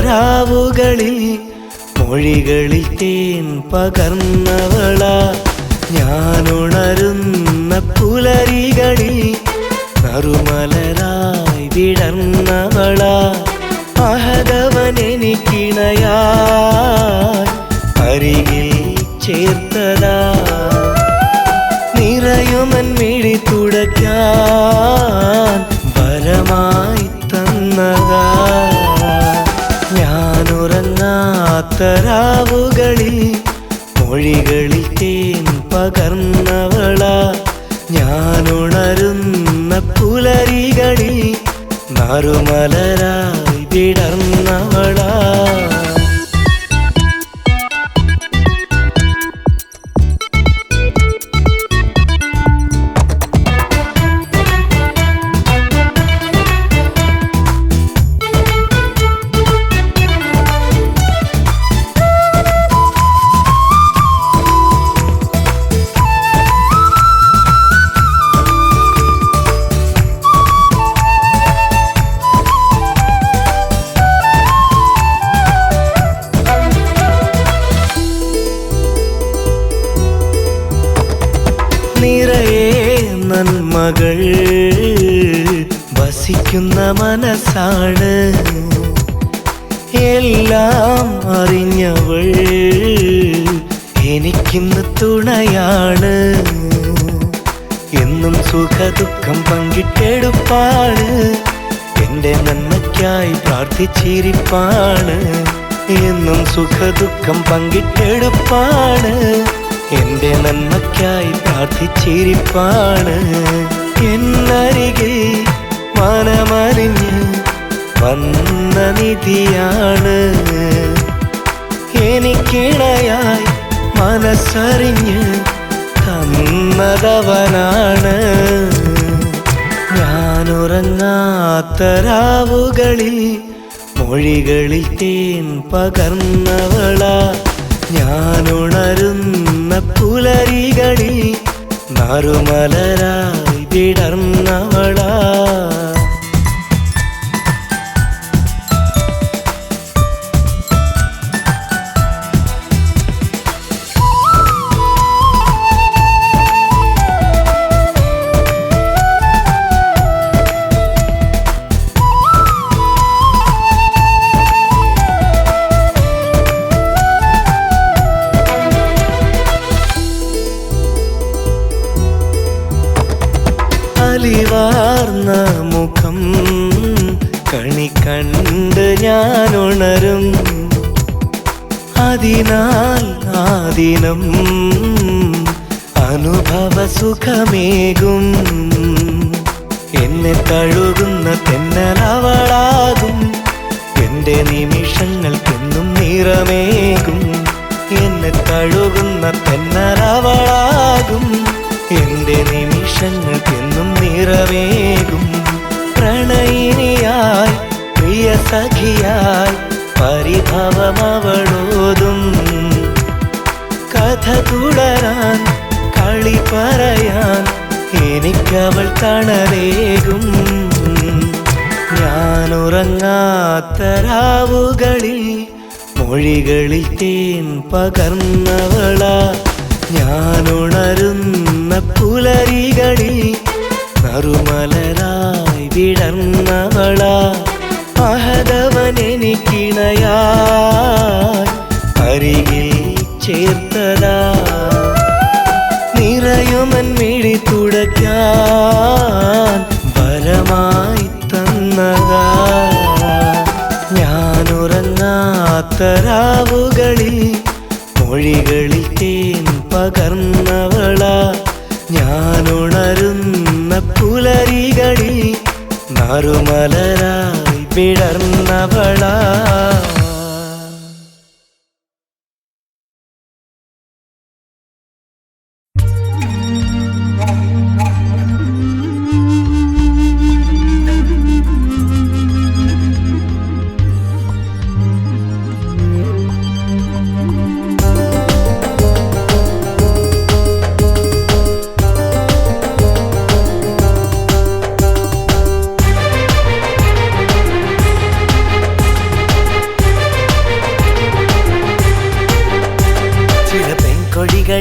രാവുകളിൽ മൊഴികളിൽ തേൻ പകർന്നവളാ, ഞാനുണരുന്ന പുലരികളിൽ നറുമലരായി വിടർന്നവളാ, മഹദവനെനിക്കിണയായി അരികിൽ ചേർത്തതാ, നിറയുമൻ മിഴി തുടയ്ക്കാൻ വരമായി തന്നതാ. ഞാനുറങ്ങാത്ത രാവുകളിൽ മൊഴികളിൽ തേൻ പകർന്നവളാ, ഞാനുണരുന്ന പുലരികളിൽ നറുമലരായി വിടർന്നവളാ. നിറയെ നന്മകൾ വസിക്കുന്ന മനസ്സാണ്, എല്ലാം അറിഞ്ഞവൾ എനിക്കിന്ന് തുണയാണ്. എന്നും സുഖദുഃഖം പങ്കിട്ടെടുപ്പാണ്, എൻ്റെ നന്മയ്ക്കായി പ്രാർത്ഥിച്ചിരിപ്പാണ്. എന്നും സുഖദുഃഖം പങ്കിട്ടെടുപ്പാണ്, എൻ്റെ നന്മയ്ക്കായി പ്രാർത്ഥിച്ചിരിപ്പാണ്. എന്നരികിൽ മനമറിഞ്ഞ് വന്ന നിധിയാണ്, എനിക്കിണയായി മനസ്സറിഞ്ഞ് തന്നതവനാണ്. ഞാനുറങ്ങാത്ത രാവുകളിൽ മൊഴികളിൽ തേൻ പകർന്നവളാ, ഞാനുണരുന്ന പുലരികളിൽ നറുമലരായി വിടർന്നവളാ. അലിവാർന്ന മുഖം കണി കണ്ട് ഞാനുണരും, അതിനാൽ ആദിനം അനുഭവ സുഖമേകും. എന്നെ തഴുകുന്ന തെന്നലവളാകും, എൻ്റെ നിമിഷങ്ങൾക്കെന്നും നിറമേകും. എന്നെ തഴുകുന്ന തെന്നലവളാകും, എൻ്റെ നിമിഷങ്ങൾക്കെന്നും നിറവേകും. പ്രണയിനിയായി പ്രിയ സഖിയായി പരിഭവമവളോതും, കഥ തുടരാൻ കളി പറയാൻ എനിക്കവൾ തണലേകും. ഞാനുറങ്ങാത്ത രാവുകളിൽ മൊഴികളിൽ തേൻ പകർന്നവളാ, ഞാനുണരുന്ന പുലരികളിൽ നറുമലരായി വിടർന്നവളാ, മഹദവനെനിക്കിണയായി അരികിൽ ചേർത്തതാ, നിറയുമൻ മിഴി തുടയ്ക്കാൻ വരമായി തന്നതാ. ഞാനുറങ്ങാ തണുത്തരാവുകളിൽ മൊഴികളിൽ തേൻ പകർന്നവളാ ഞാനുണരുന്ന പുലരികളിൽ നറുമലരായി വിടർന്നവളാ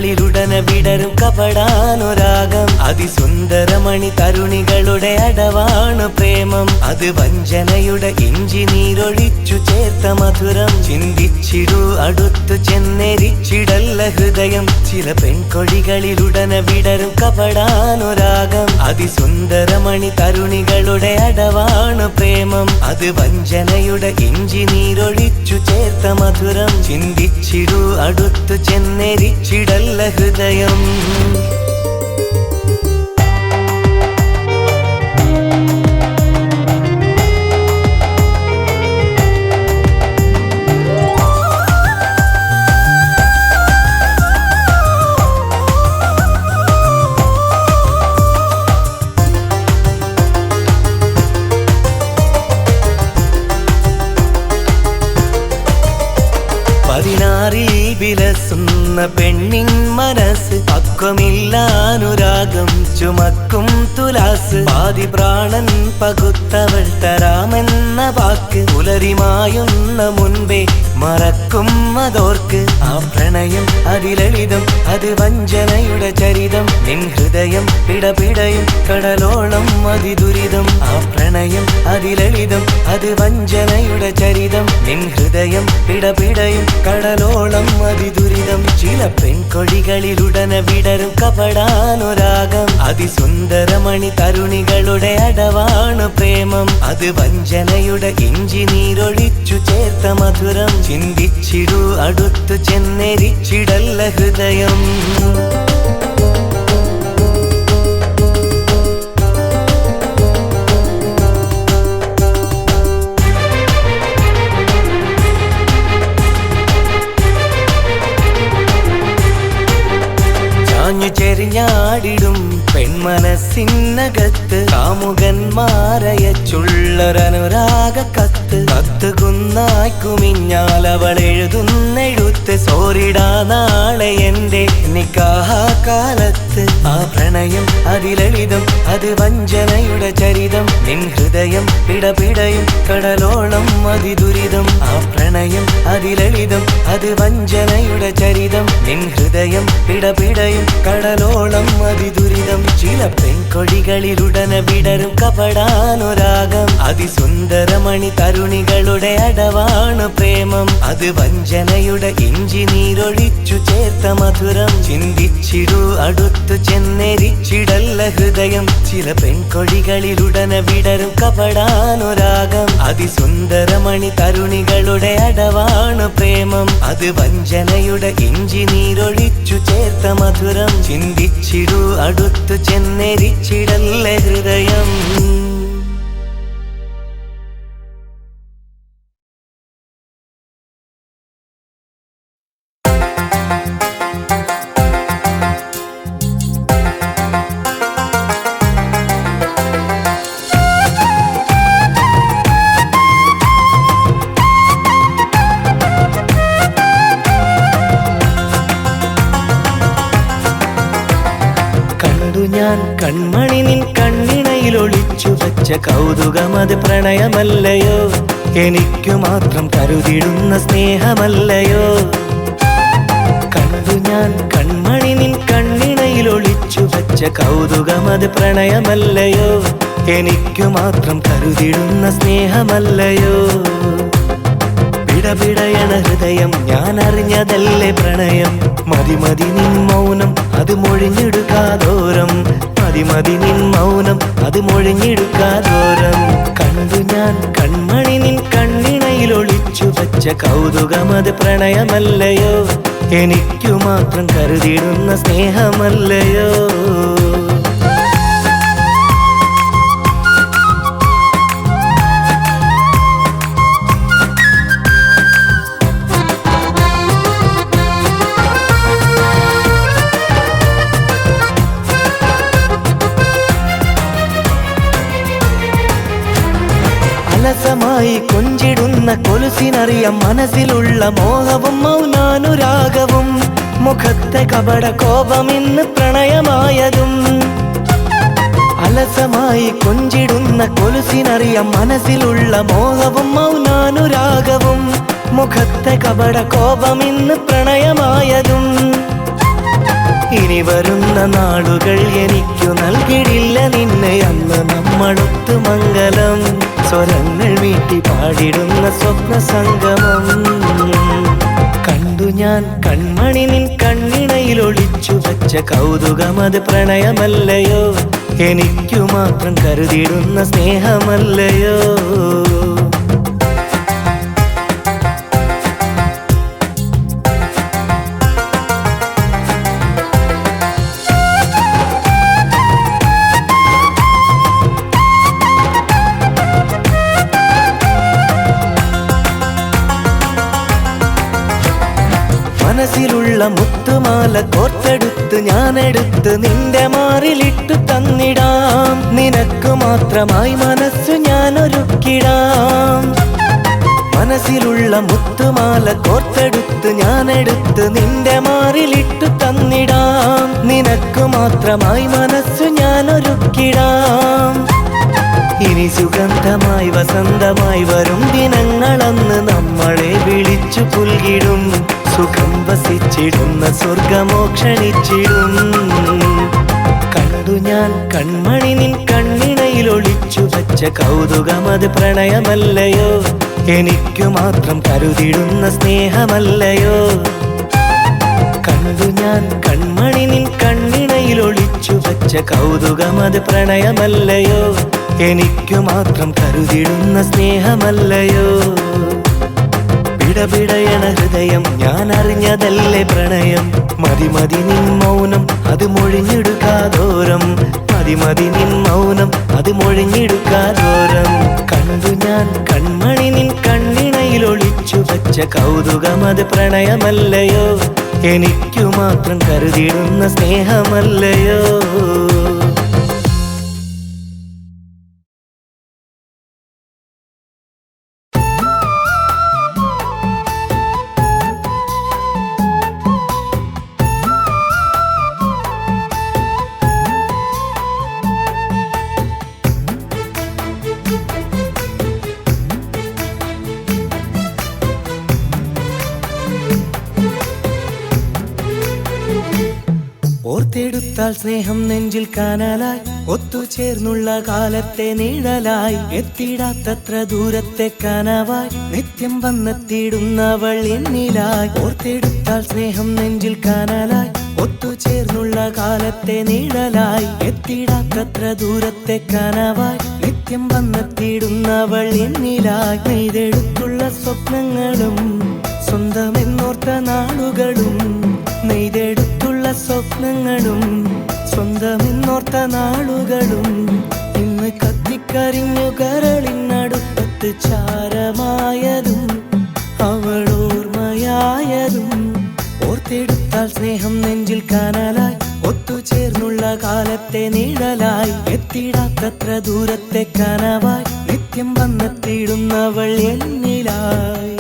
ിലുടന വിടരും കപടാനുരാഗം അതിസുന്ദരമണി തരുണികളുടെ അടവാണ് പ്രേമം അത് വഞ്ചനയുടെ ഇഞ്ചി നീരൊഴിച്ചു ചേർത്ത മധുരം ചിന്തിച്ചിടൂ അടുത്തു ചെന്നെരിച്ചിടല്ല ഹൃദയം ചില പെൺകൊടികളിലുടന വിടരും കപടാനുരാഗം അതിസുന്ദരമണി തരുണികളുടെ അടവാണ് പ്രേമം അത് വഞ്ചനയുടെ ഇഞ്ചി നീരൊഴിച്ചു ചേർത്ത മധുരം ചിന്തിച്ചിടൂ അടുത്തു ചെന്നെരിച്ചിടല്ല ഹൃദയം പതിനാറിൽ വിലസുന്ന പെണ്ണിൻ മനസ്സ് പക്വമില്ലാനുരാഗം ചുമക്കും തുലാസ് പാതി പ്രാണൻ പകുത്തവൾ തരാമെന്ന വാക്ക് പുലരിമായുന്ന മുൻപേ മറക്കും അതോർക്ക് ആ പ്രണയം അതിലളിതം അത് വഞ്ചനയുടെ ചരിതം നിൻ ഹൃദയം പിടപിടയും കടലോളം അതിദുരിതം ആ പ്രണയം അതിലളിതം അത് വഞ്ചനയുടെ ചരിതം നിൻ ഹൃദയം പിടപിടയും കടലോളം അതിദുരിതം ചില പെൺകൊടികളിലുടന വിടരും കപടാനുരാഗം അതിസുന്ദരമണി തരുണികളുടെ അടവാണ് പ്രേമം അത് വഞ്ചനയുടെ ഇഞ്ചി നീരൊഴിച്ചു ചേർത്ത മധുരം ചിന്തിച്ചിടൂ അടുത്തു ചെന്നെരിച്ചിടല്ല ഹൃദയം ചെരിഞ്ഞാടിടും പെൺമനസ്സിനകത്ത് കാമുകന്മാരയച്ചുള്ളൊരനുരാഗ കത്ത് കത്തുകുന്നായി കുമിഞ്ഞാൽ അവൾ എഴുതുന്നെഴുത്ത് സോറിടാ നാളെ എന്റെ നിക്കാഹ കാലത്ത് ആ പ്രണയം അതിലളിതം അത് വഞ്ചനയുടെ ചരിതം നിൻ ഹൃദയം പിടപിടയും കടലോളം അതിദുരിതം ആ പ്രണയം അതിലളിതം അത് വഞ്ചനയുടെ ചരിതം നിൻ ഹൃദയം പിടപിടയും കടലോളം അതിദുരിതം ചില പെൺകൊടികളിലുടന വിടരും കപടാനുരാഗം അതിസുന്ദരമണി തരുണികളുടെ അടവാണ് പ്രേമം അത് വഞ്ചനയുടെ ഇഞ്ചി നീരൊഴിച്ചു ചേർത്ത മധുരം ചിന്തിച്ചിടൂ അടുത്തു ചെന്നെരിച്ചിടല്ല ഹൃദയം ചില പെൺകൊടികളിലുടന വിടരും കപടാനുരാഗം അതിസുന്ദരമണി തരുണികളുടെ അടവാണ് പ്രേമം അത് വഞ്ചനയുടെ ഇഞ്ചി നീരൊഴിച്ചു ചേർത്ത മധുരം ചിന്തിച്ചിടൂ അടുത്തു ചെന്നെരിച്ചിടല്ല ഹൃദയം ഞാൻ കൺമണി നിൻ കണ്ണിണയിൽ ഒളിച്ചു വച്ച കൗതുകമത് പ്രണയമല്ലയോ എനിക്കു മാത്രം കരുതിടുന്ന സ്നേഹമല്ലയോ കണ്ടു ഞാൻ കൺമണി നിൻ കണ്ണിണയിൽ ഒളിച്ചു വച്ച കൗതുകമത് പ്രണയമല്ലയോ എനിക്കു മാത്രം കരുതിടുന്ന സ്നേഹമല്ലയോ പിടപിടയണ ഹൃദയം ഞാൻ അറിഞ്ഞതല്ലേ പ്രണയം മതി മതി നിൻ മൗനം അത് മൊഴിഞ്ഞെടുക്കാതോരം മതി മതി നിൻ മൗനം അത് മൊഴിഞ്ഞെടുക്കാതോരം കണ്ടു ഞാൻ കൺമണി നിൻ കണ്ണിണയിൽ ഒളിച്ചു വച്ച വച്ച കൗതുകമത് പ്രണയമല്ലയോ, എനിക്കു മാത്രം കരുതിയിടുന്ന സ്നേഹമല്ലയോ. അലസമായി കൊഞ്ചിടുന്ന കൊലുസിനറിയാം മനസ്സിലുള്ള മോഹവും മൗനാനുരാഗവും, മുഖത്തെ കപട കോപമിന്ന് പ്രണയമായതും. അലസമായി കൊഞ്ചിടുന്ന കൊലുസിനറിയാം മനസ്സിലുള്ള മോഹവും മൗനാനുരാഗവും, മുഖത്തെ കപട കോപമിന്ന് പ്രണയമായതും. ഇനി വരുന്ന നാളുകൾ എനിക്കു നൽകിടില്ല നിന്നെ അന്ന് നമ്മളൊത്തു മംഗലം, സ്വരങ്ങൾ വീട്ടി പാടിടുന്ന സ്വപ്ന സംഗമം. കണ്ടു ഞാൻ കൺമണി നിൻ കണ്ണിണയിൽ ഒളിച്ചു വച്ച കൗതുകമത് പ്രണയമല്ലയോ, എനിക്കു മാത്രം കരുതിയിടുന്ന സ്നേഹമല്ലയോ. മനസ്സിലുള്ള മുത്തുമാല കോർത്തെടുത്ത് ഞാനെടുത്ത് നിന്റെ മാറിലിട്ടു തന്നിടാം, നിനക്ക് മാത്രമായി മനസ്സു ഞാൻ ഒരുക്കിടാം. മനസ്സിലുള്ള മുത്തുമാല കോർത്തെടുത്ത് ഞാനെടുത്ത് നിന്റെ മാറിലിട്ടു തന്നിടാം, നിനക്ക് മാത്രമായി മനസ്സു ഞാൻ ഒരുക്കിടാം. ഇനി സുഗന്ധമായി വസന്തമായി വരും ദിനങ്ങളന്ന് നമ്മളെ വിളിച്ചു പുൽകിടും, സുഖം വസിച്ചിടുന്ന സ്വർഗമോ ക്ഷണിച്ചിടും. കണ്ടു ഞാൻ കൺമണി നിൻ കണ്ണിണയിൽ ഒളിച്ചു വച്ച കൗതുകമത് പ്രണയമല്ലയോ, എനിക്കു മാത്രം കരുതിടുന്ന സ്നേഹമല്ലയോ. കണ്ടു ഞാൻ കൺമണി നിൻ കണ്ണിണയിൽ ഒളിച്ചു വച്ച കൗതുകമത് പ്രണയമല്ലയോ, എനിക്കു മാത്രം കരുതിടുന്ന സ്നേഹമല്ലയോ. പിടപിടയണ ഹൃദയം ഞാൻ അറിഞ്ഞതല്ലേ പ്രണയം, മതി മതി നിൻ മൗനം അത് മൊഴിഞ്ഞെടുക്കാതോരം, മതി മതി നിൻ മൗനം അത് മൊഴിഞ്ഞെടുക്കാതോരം. കണ്ടു ഞാൻ കൺമണി നിൻ കണ്ണിണയിൽ ഒളിച്ചു വച്ച കൗതുകമത് പ്രണയമല്ലയോ, എനിക്കു മാത്രം കരുതിയിടുന്ന സ്നേഹമല്ലയോ. ഓർത്തെടുത്താൽ സ്നേഹം നെഞ്ചിൽ കാനലായി, ഒത്തുചേർന്നുള്ള കാലത്തെ നിഴലായി, എത്തിടാത്തത്ര ദൂരത്തെ കനവായി, നിത്യം വന്നെത്തിയിടുന്നവൾ എന്നിലായി. ഓർത്തെടുത്താൽ സ്നേഹം നെഞ്ചിൽ കാനലായി, ഒത്തുചേർന്നുള്ള കാലത്തെ നിഴലായി, എത്തിടാത്തത്ര ദൂരത്തെ കനവായി, നിത്യം വന്നെത്തിയിടുന്നവൾ എന്നിലായി. നെയ്തെടുത്തുള്ള സ്വപ്നങ്ങളും സ്വന്തമെന്നോർത്ത നാളുകളും, നെയ്തെടുത്തുള്ള സ്വപ്നങ്ങളും സ്വന്തമെന്നോർത്ത നാളുകളും, ഇന്ന് കത്തിക്കരിഞ്ഞു കരളിനടുപ്പത്ത് ചാരമായതും അവളോർമ്മയായതും. ഓർത്തെടുത്താൽ സ്നേഹം നെഞ്ചിൽ കാനലായി, ഒത്തുചേർന്നുള്ള കാലത്തെ നിഴലായി, എത്തിടാത്തത്ര ദൂരത്തെ കനവായി, നിത്യം വന്നെത്തിയിടുന്നവൾ എന്നിലായി.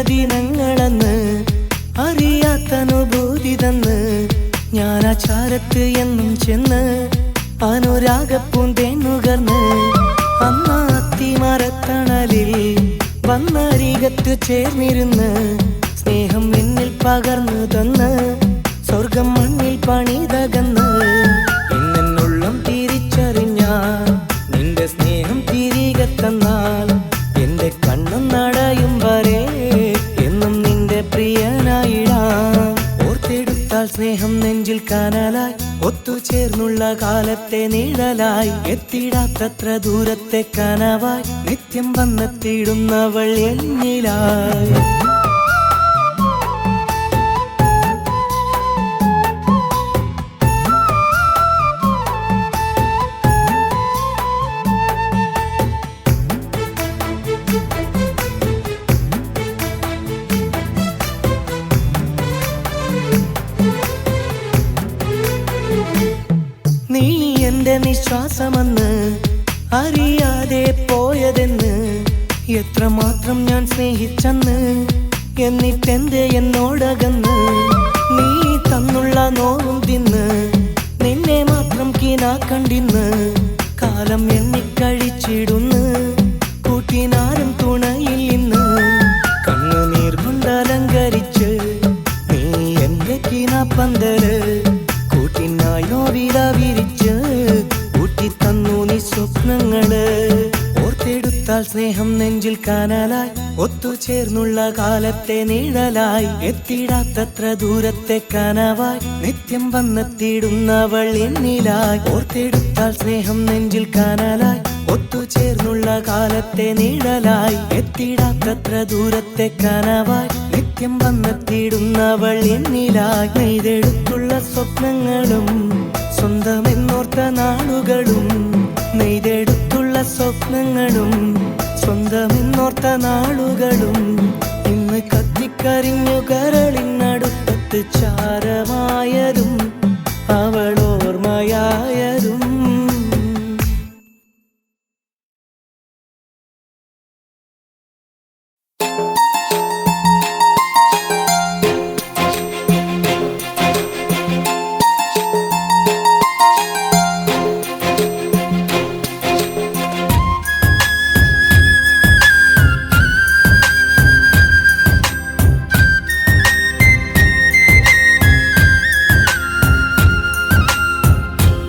ദിനങ്ങളെന്ന് അറിയാത്തനുഭൂതി തന്ന് ഞാൻ ആ ചാരത്ത് എന്നും ചെന്ന് അനുരാഗപ്പൂന്തേനുകർന്ന്, അന്ന് അത്തിമരത്തണലിൽ വന്നരികത്ത് ചേർന്നിരുന്ന് സ്നേഹം എന്നിൽ പകർന്നു തന്ന് സ്വർഗം മണ്ണിൽ പണിതകന്ന്. എന്നുള്ളം കനലായി ഒത്തുചേർന്നുള്ള കാലത്തെ നിഴലായി എത്തിടാത്തത്ര ദൂരത്തെ കനവായി നിത്യം വന്നെത്തിയിടുന്നവൾ എന്നിലായി. നീ എന്റെ നിശ്വാസമെന്ന് അറിയാതെ പോയതെന്ന് എത്രമാത്രം ഞാൻ സ്നേഹിച്ചെന്ന് എന്നിട്ടെന്തേ എന്നോടകന്ന് നീ തന്നുള്ള നോവും തിന്ന് നിന്നെ മാത്രം കീനാ കണ്ടിന്ന് കാലം എണ്ണിക്കഴിച്ചിടുന്ന് കൂട്ടിനാരും തുണയിൽ ഇന്ന് കണ്ണുനീർ കൊണ്ടലങ്കരിച്ച് നീ എന്റെ കീനാ പന്തല് കൂട്ടിനായി നോവില വിരിച്ച് കൂട്ടിത്തന്നു നീ സ്വപ്നങ്ങള് ഓർത്തെടുത്താൽ സ്നേഹം നെഞ്ചിൽ കനലായി ഒത്തുചേർന്നുള്ള കാലത്തെ നിഴലായി എത്തിടാത്തത്ര ദൂരത്തെ കനവായി നിത്യം വന്നെത്തിയിടുന്നവൾ എന്നിലായി. ഓർത്തെടുത്താൽ സ്നേഹം നെഞ്ചിൽ കനലായി ഒത്തുചേർന്നുള്ള കാലത്തെ നിഴലായി എത്തിടാത്തത്ര ദൂരത്തെ കനവായി നിത്യം വന്നെത്തിയിടുന്നവൾ എന്നിലായി. നെയ്തെടുത്തുള്ള സ്വപ്നങ്ങളും സ്വന്തമെന്നോർത്ത നാളുകളും നെയ്തെടുത്തുള്ള സ്വപ്നങ്ങളും സ്വന്തമെന്നോർത്ത നാളുകളും ഇന്ന് കത്തിക്കരിഞ്ഞു കരളിനടുപ്പത്ത് ചാരമായതും അവളോർമ്മയായതും.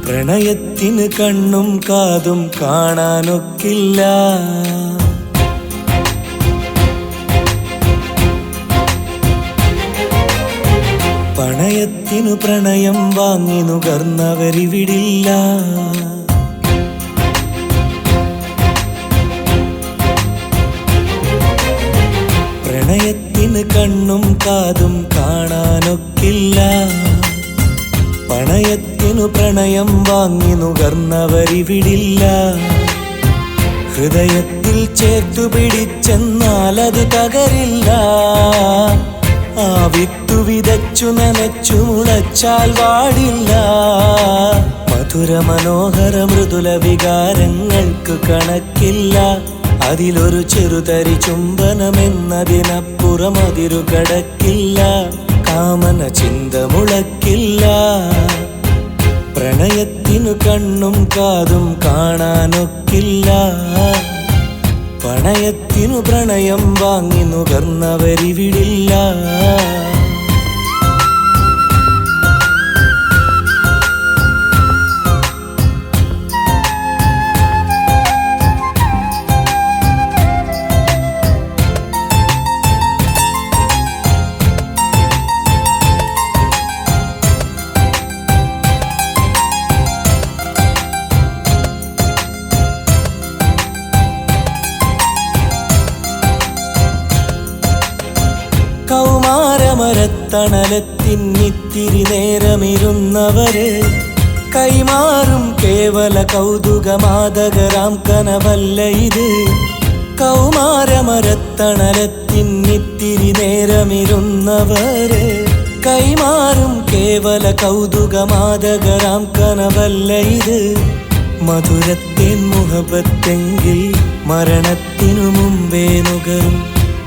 പ്രണയത്തിന് കണ്ണും കാതും കാണാനൊക്കില്ല, പണയത്തിനു പ്രണയം വാങ്ങി നുകർന്നവരിവിടില്ല. പ്രണയത്തിന് കണ്ണും കാതും കാണാനൊക്കില്ല, പണയത്തിനു പ്രണയം വാങ്ങി നുകർന്നവരിവിടില്ല. ഹൃദയത്തിൽ ചേർത്തു പിടിച്ചെന്നാലത് തകരില്ല, ആ വിത്തു വിതച്ചു നനച്ചു മുളച്ചാൽ വാടില്ല. മധുര മനോഹര മൃദുല വികാരങ്ങൾക്ക് കണക്കില്ല, അതിലൊരു ചെറുതരി ചുംബനമെന്നതിനപ്പുറം അതിരു കടക്കില്ല. കാമന ചിന്ത മുളക്കില്ല, പ്രണയത്തിനു കണ്ണും കാതും കാണാനൊക്കില്ല, പണയത്തിനു പ്രണയം വാങ്ങി നുകർന്നവരിവിടില്ല. കൗമാരമരത്തണലത്തിന്നിത്തിരി നേരമിരുന്നവര് കൈമാറും കേവല കൗതുകമാതകരാം കനവല്ല ഇത്. കൗമാരമരത്തണലത്തിന്നിത്തിരി നേരമിരുന്നവര് കൈമാറും കേവല കൗതുകമാതകരാം കനവല്ല ഇത്. മധുരത്തേൻ മുഹബത്തെങ്കിൽ മരണത്തിനു മുമ്പേ നുകരും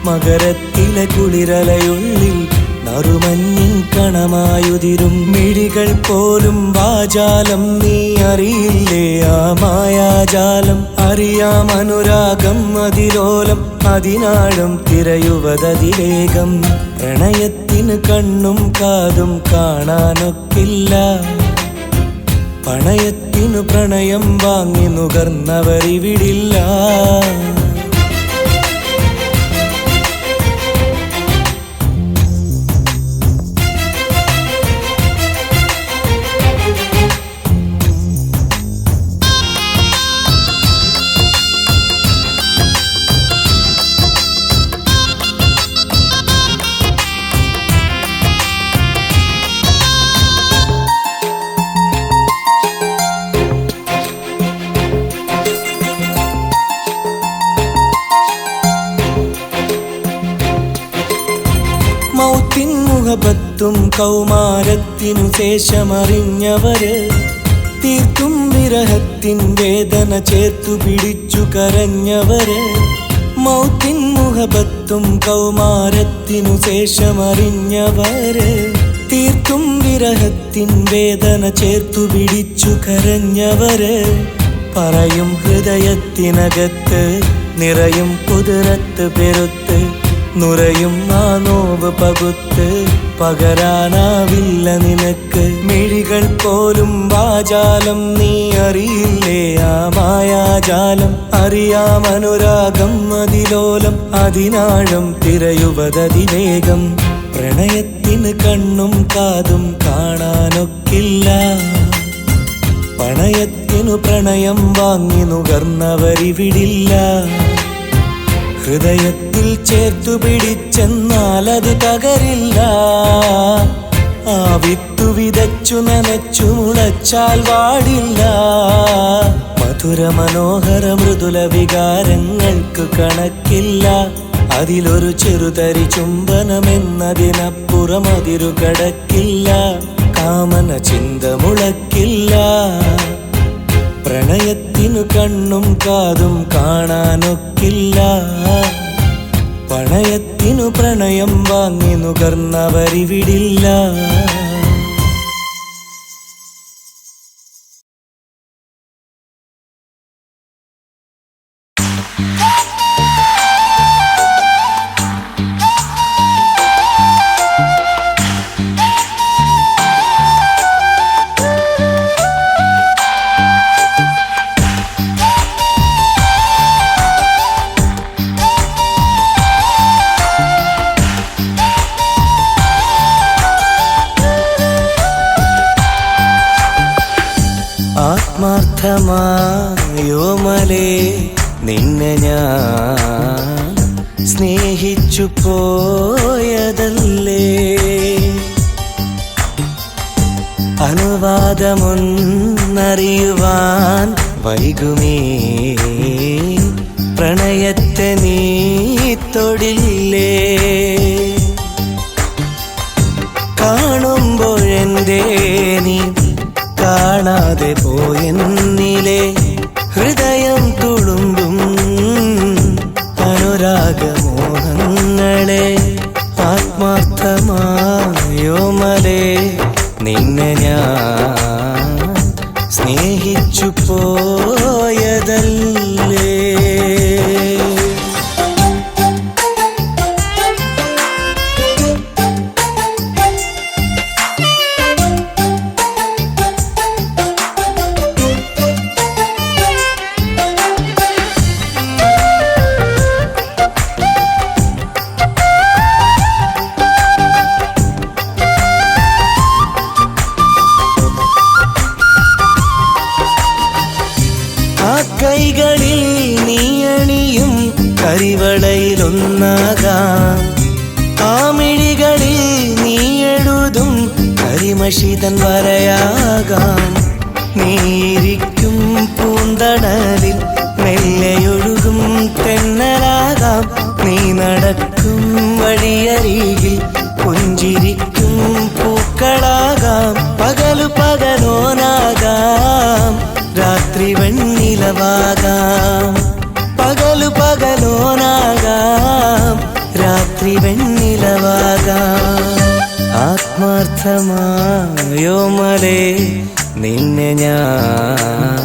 മകരത്തിലെ കുളിരലയുള്ളിൽ നറുമഞ്ഞിൻ കണമായുതിരും. മിഴികൾ പോലും വാചാലം, നീ അറിയില്ലേ ആ മായാജാലം. അറിയാം അനുരാഗം അതിലോലം, അതിനാഴം തിരയുവതതിവേഗം. പ്രണയത്തിന് കണ്ണും കാതും കാണാനൊക്കില്ല, പണയത്തിനു പ്രണയം വാങ്ങി നുകർന്നവരിവിടില്ല. കൗമാരത്തിനു ശേഷമറിഞ്ഞവര് തീർത്തും വിരഹത്തിൻ വേദന ചേർത്തു പിടിച്ചു കരഞ്ഞവര് മൗത്തിൻ മുഹബത്തും കൗമാരത്തിനു ശേഷമറിഞ്ഞവര് തീർത്തും വിരഹത്തിൻ വേദന ചേർത്തു പിടിച്ചു കരഞ്ഞവര് പറയും ഹൃദയത്തിനകത്ത് നിറയും കുതിരത്ത് പെരുത്ത് നുരയും ആ നോവ് പകുത്ത് പകരാനാവില്ല നിനക്ക് മിഴികൾ പോലും വാചാലം നീ അറിയില്ലേ ആ മായാജാലം അറിയാം അനുരാഗം അതിലോലം അതിനാഴം തിരയുവതതിവേഗം പ്രണയത്തിന് കണ്ണും കാതും കാണാനൊക്കില്ല പണയത്തിനു പ്രണയം വാങ്ങി നുകർന്നവരിവിടില്ല ഹൃദയത്തിൽ ചേർത്തു പിടിച്ചെന്നാൽ അത് തകരില്ല ആ വിത്തു വിതച്ചു നനച്ചു മുളച്ചാൽ വാടില്ല മധുര മനോഹര മൃദുല വികാരങ്ങൾക്ക് കണക്കില്ല അതിലൊരു ചെറുതരി ചുംബനമെന്നതിനപ്പുറം അതിരു കടക്കില്ല കാമന ചിന്ത മുളക്കില്ല പ്രണയത്തിനു കണ്ണും കാതും കാണാനൊക്കില്ല പണയത്തിനു പ്രണയം വാങ്ങി നുകർന്നവരിവിടില്ല ആത്മാർത്ഥമായോമലേ നിന്നെ ഞാൻ സ്നേഹിച്ചു പോയതല്ലേ അനുവാദമൊന്നറിയുവാൻ വൈകുമേ പ്രണയത്തെ നീ തൊടില്ലേ കാണുമ്പോഴെന്തേ നീ കാണാതെ പോയെന്നിലെ ഹൃദയം തുളുമ്പും അനുരാഗമോഹങ്ങളെ ആത്മാർത്ഥമായോമലേ നിന്നെ ഞാൻ സ്നേഹിച്ചു പോയതല്ലേ കൈകളിൽ നീയണിയും കരിവളയിലൊന്നാകാം ആ മിഴികളിൽ നീയെഴുതും കരിമഷിതൻ വരയാകാം നീയിരിക്കും പൂന്തണലിൽ മെല്ലെയൊഴുകും തെന്നലാകാം നീ നടക്കും വഴിയരികിൽ പുഞ്ചിരിക്കും പൂക്കളാകാം പകലു പകലോനാകാം രാത്രി വെണ്ണിലവാകാം പകലു പകലോനാകാം രാത്രി വെണ്ണിലവാകാം ആത്മാർത്ഥമായോമലേ നിന്നെ ഞാൻ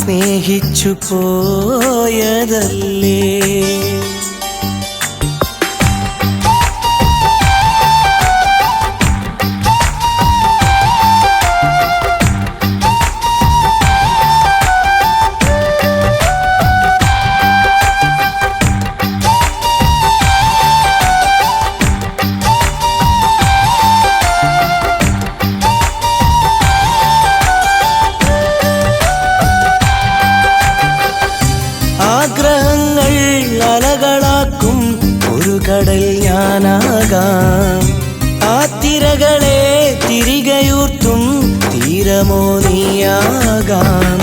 സ്നേഹിച്ചു പോയതല്ലേ ആഗ്രഹങ്ങൾ അലകളാക്കും ഒരു കടൽ ഞാനാകാം ആ തിരകളെ തിരികെയൂർത്തും തീരമോ നീയാകാം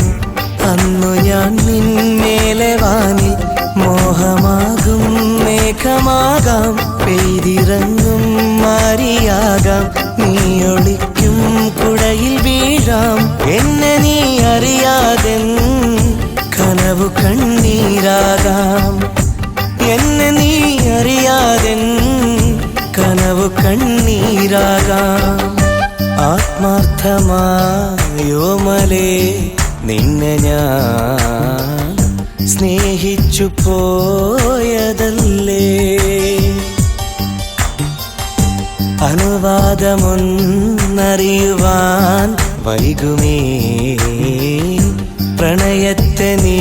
അന്നു ഞാൻ നിന്മേലെ വാനിൽ മോഹമാകും മേഘമാകാം പെയ്തിറങ്ങും മാരിയാകാം ഒളിക്കും കുടയിൽ വീഴാം എന്നെ നീ അറിയാതെ കനവു കണ്ണീരാകാം എന്നെ നീ അറിയാതെ കനവു കണ്ണീരാകാം ആത്മാർത്ഥമായോമലേ നിന്നെ ഞാൻ സ്നേഹിച്ചു പോയതല്ലേ അനുവാദമൊന്നറിയുവാൻ വൈകുമേ പ്രണയത്തെ നീ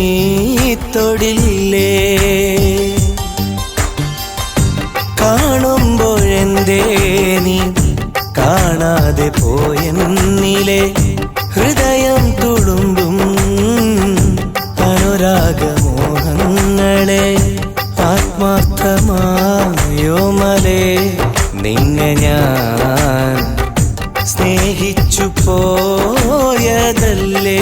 തൊടില്ലേ കാണുമ്പോഴെന്തേ നീ കാണാതെ പോയെന്നിലെ ഹൃദയം തുളുമ്പും അനുരാഗമോഹങ്ങളെ ആത്മാർത്ഥമായോമലേ നിന്നെ ഞാൻ സ്നേഹിച്ചു പോയതല്ലേ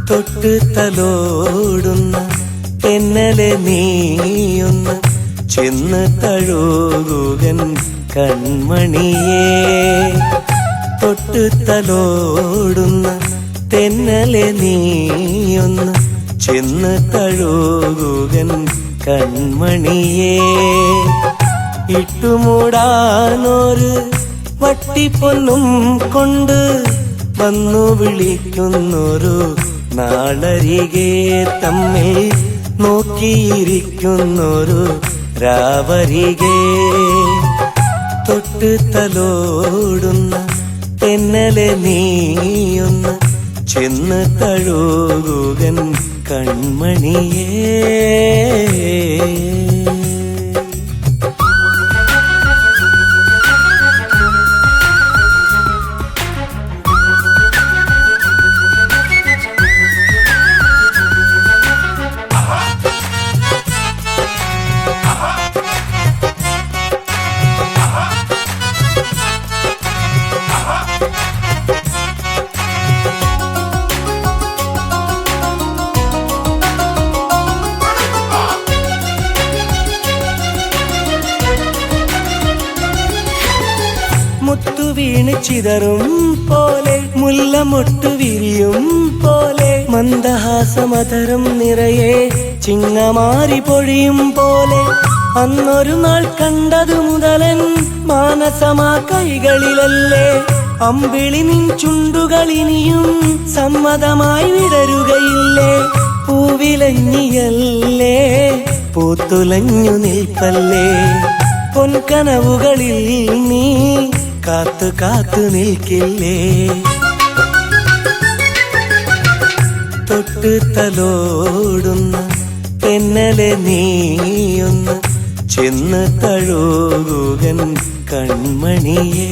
തൊട്ട് തലോടുന്ന തെന്നലെ നീയൊന്ന് ചെന്ന് തഴുകുകൻ കൺമണിയേ തൊട്ട് തലോടുന്ന തെന്നലെ നീയൊന്ന് ചെന്ന് തഴുകുകൻ കൺമണിയേ ഇട്ടുമൂടാനൊരു വട്ടിപ്പൊന്നും കൊണ്ട് വന്നു വിളിക്കുന്നൊരു നാളരികെ തമ്മിൽ നോക്കിയിരിക്കുന്നൊരു രാവരികെ തൊട്ട് തലോടുന്ന തെന്നലെ നീയൊന്ന് ചെന്ന് തഴുകുകൻ കൺമണിയേ മുത്തു വീണ് ചിതറും പോലെ മുല്ലമൊട്ടു വിരിയും പോലെ മന്ദഹാസമധരം നിറയെ ചിങ്ങമാരി പൊഴിയും പോലെ അന്നൊരു നാൾ കണ്ടതു മുതലൻ മാനസമാ കൈകളിലല്ലേ അമ്പിളി നിൻ ചുണ്ടുകളിനിയും സമ്മതമായി വിടരുകയില്ലേ പൂവിലഞ്ഞിയല്ലേ പൂത്തുലഞ്ഞു നിൽപ്പല്ലേ പൊൻകനവുകളിൽ നീ കാത്തു കാത്തു നിൽക്കില്ലേ തൊട്ട് തലോടുന്ന തെന്നലെ നീയൊന്ന് ചെന്ന് തഴുകുകൻ കൺമണിയേ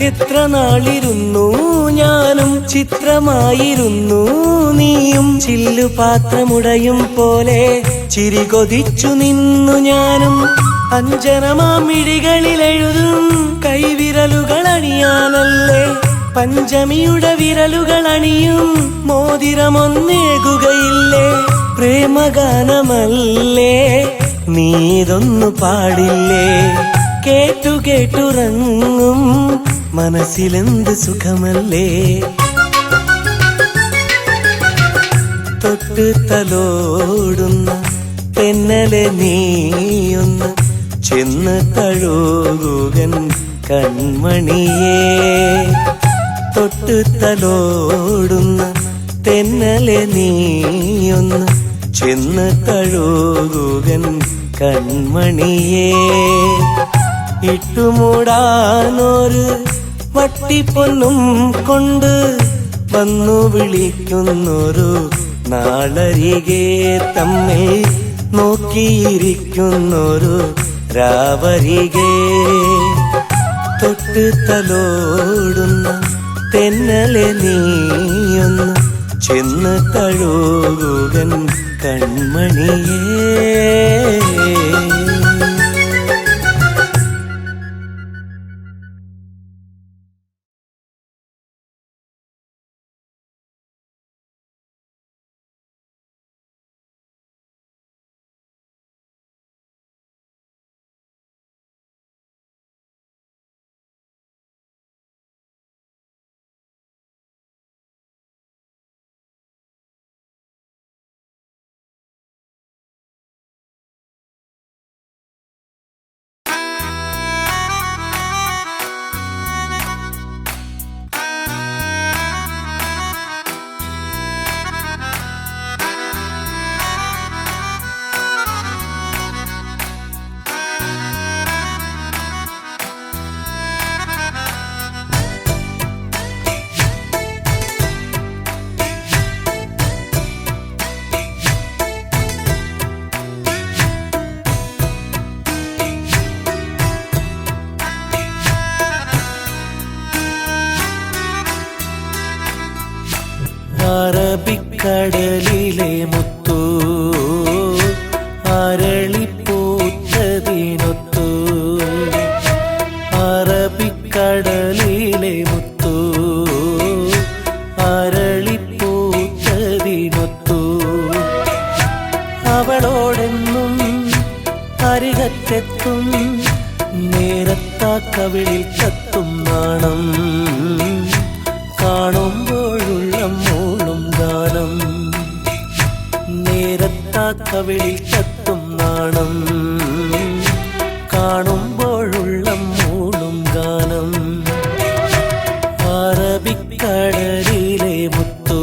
എത്ര നാളിരുന്നു ചിത്രമായിരുന്നു നീയും. ചില്ലുപാത്രമുടയും പോലെ ചിരി കൊതിച്ചു നിന്നു ഞാനും. അഞ്ജനമാമിഴികളിലെഴുതും കൈവിരലുകൾ അണിയാനല്ലേ പഞ്ചമിയുടെ വിരലുകൾ അണിയും. മോതിരമൊന്നേകുകയില്ലേ പ്രേമഗാനമല്ലേ നീതൊന്നു പാടില്ലേ. കേട്ടു കേട്ടുറങ്ങും മനസ്സിലെന്ത് സുഖമല്ലേ. തൊട്ട് തലോടുന്ന തെന്നലെ നീയൊന്ന് ചെന്ന് തഴുകുകൻ കൺമണിയേ. തൊട്ട് തലോടുന്ന തെന്നലെ നീയൊന്ന് ചെന്ന് തഴുകുകൻ കൺമണിയേ. ഇട്ടുമൂടാനൊരു വട്ടിപ്പൊന്നും കൊണ്ട് വന്നു വിളിക്കുന്നൊരു നാളരികെ തമ്മിൽ നോക്കിയിരിക്കുന്നൊരു രാവരികെ. തൊട്ട് തലോടുന്ന തെന്നലെ നീയൊന്ന് ചെന്ന് തഴുകുകൻ കൺമണിയേ. അറബിക്കടലിലെ മുത്തു അരളിപ്പൂത്തതിനൊത്തു. അറബിക്കടലിലെ മുത്തു അരളിപ്പൂത്തതിനൊത്തു. അവളോടെന്നും അരികത്തെത്തും നേരത്താ കവിളിൽ കത്തും നാണം. കാണുമ്പോഴുള്ള മൂളും ഗാനം നേരത്താ കവിളിൽ കത്തും നാണം. കാണുമ്പോഴുള്ള മൂളും ഗാനം. അറബിക്കടലിലെ മുത്തു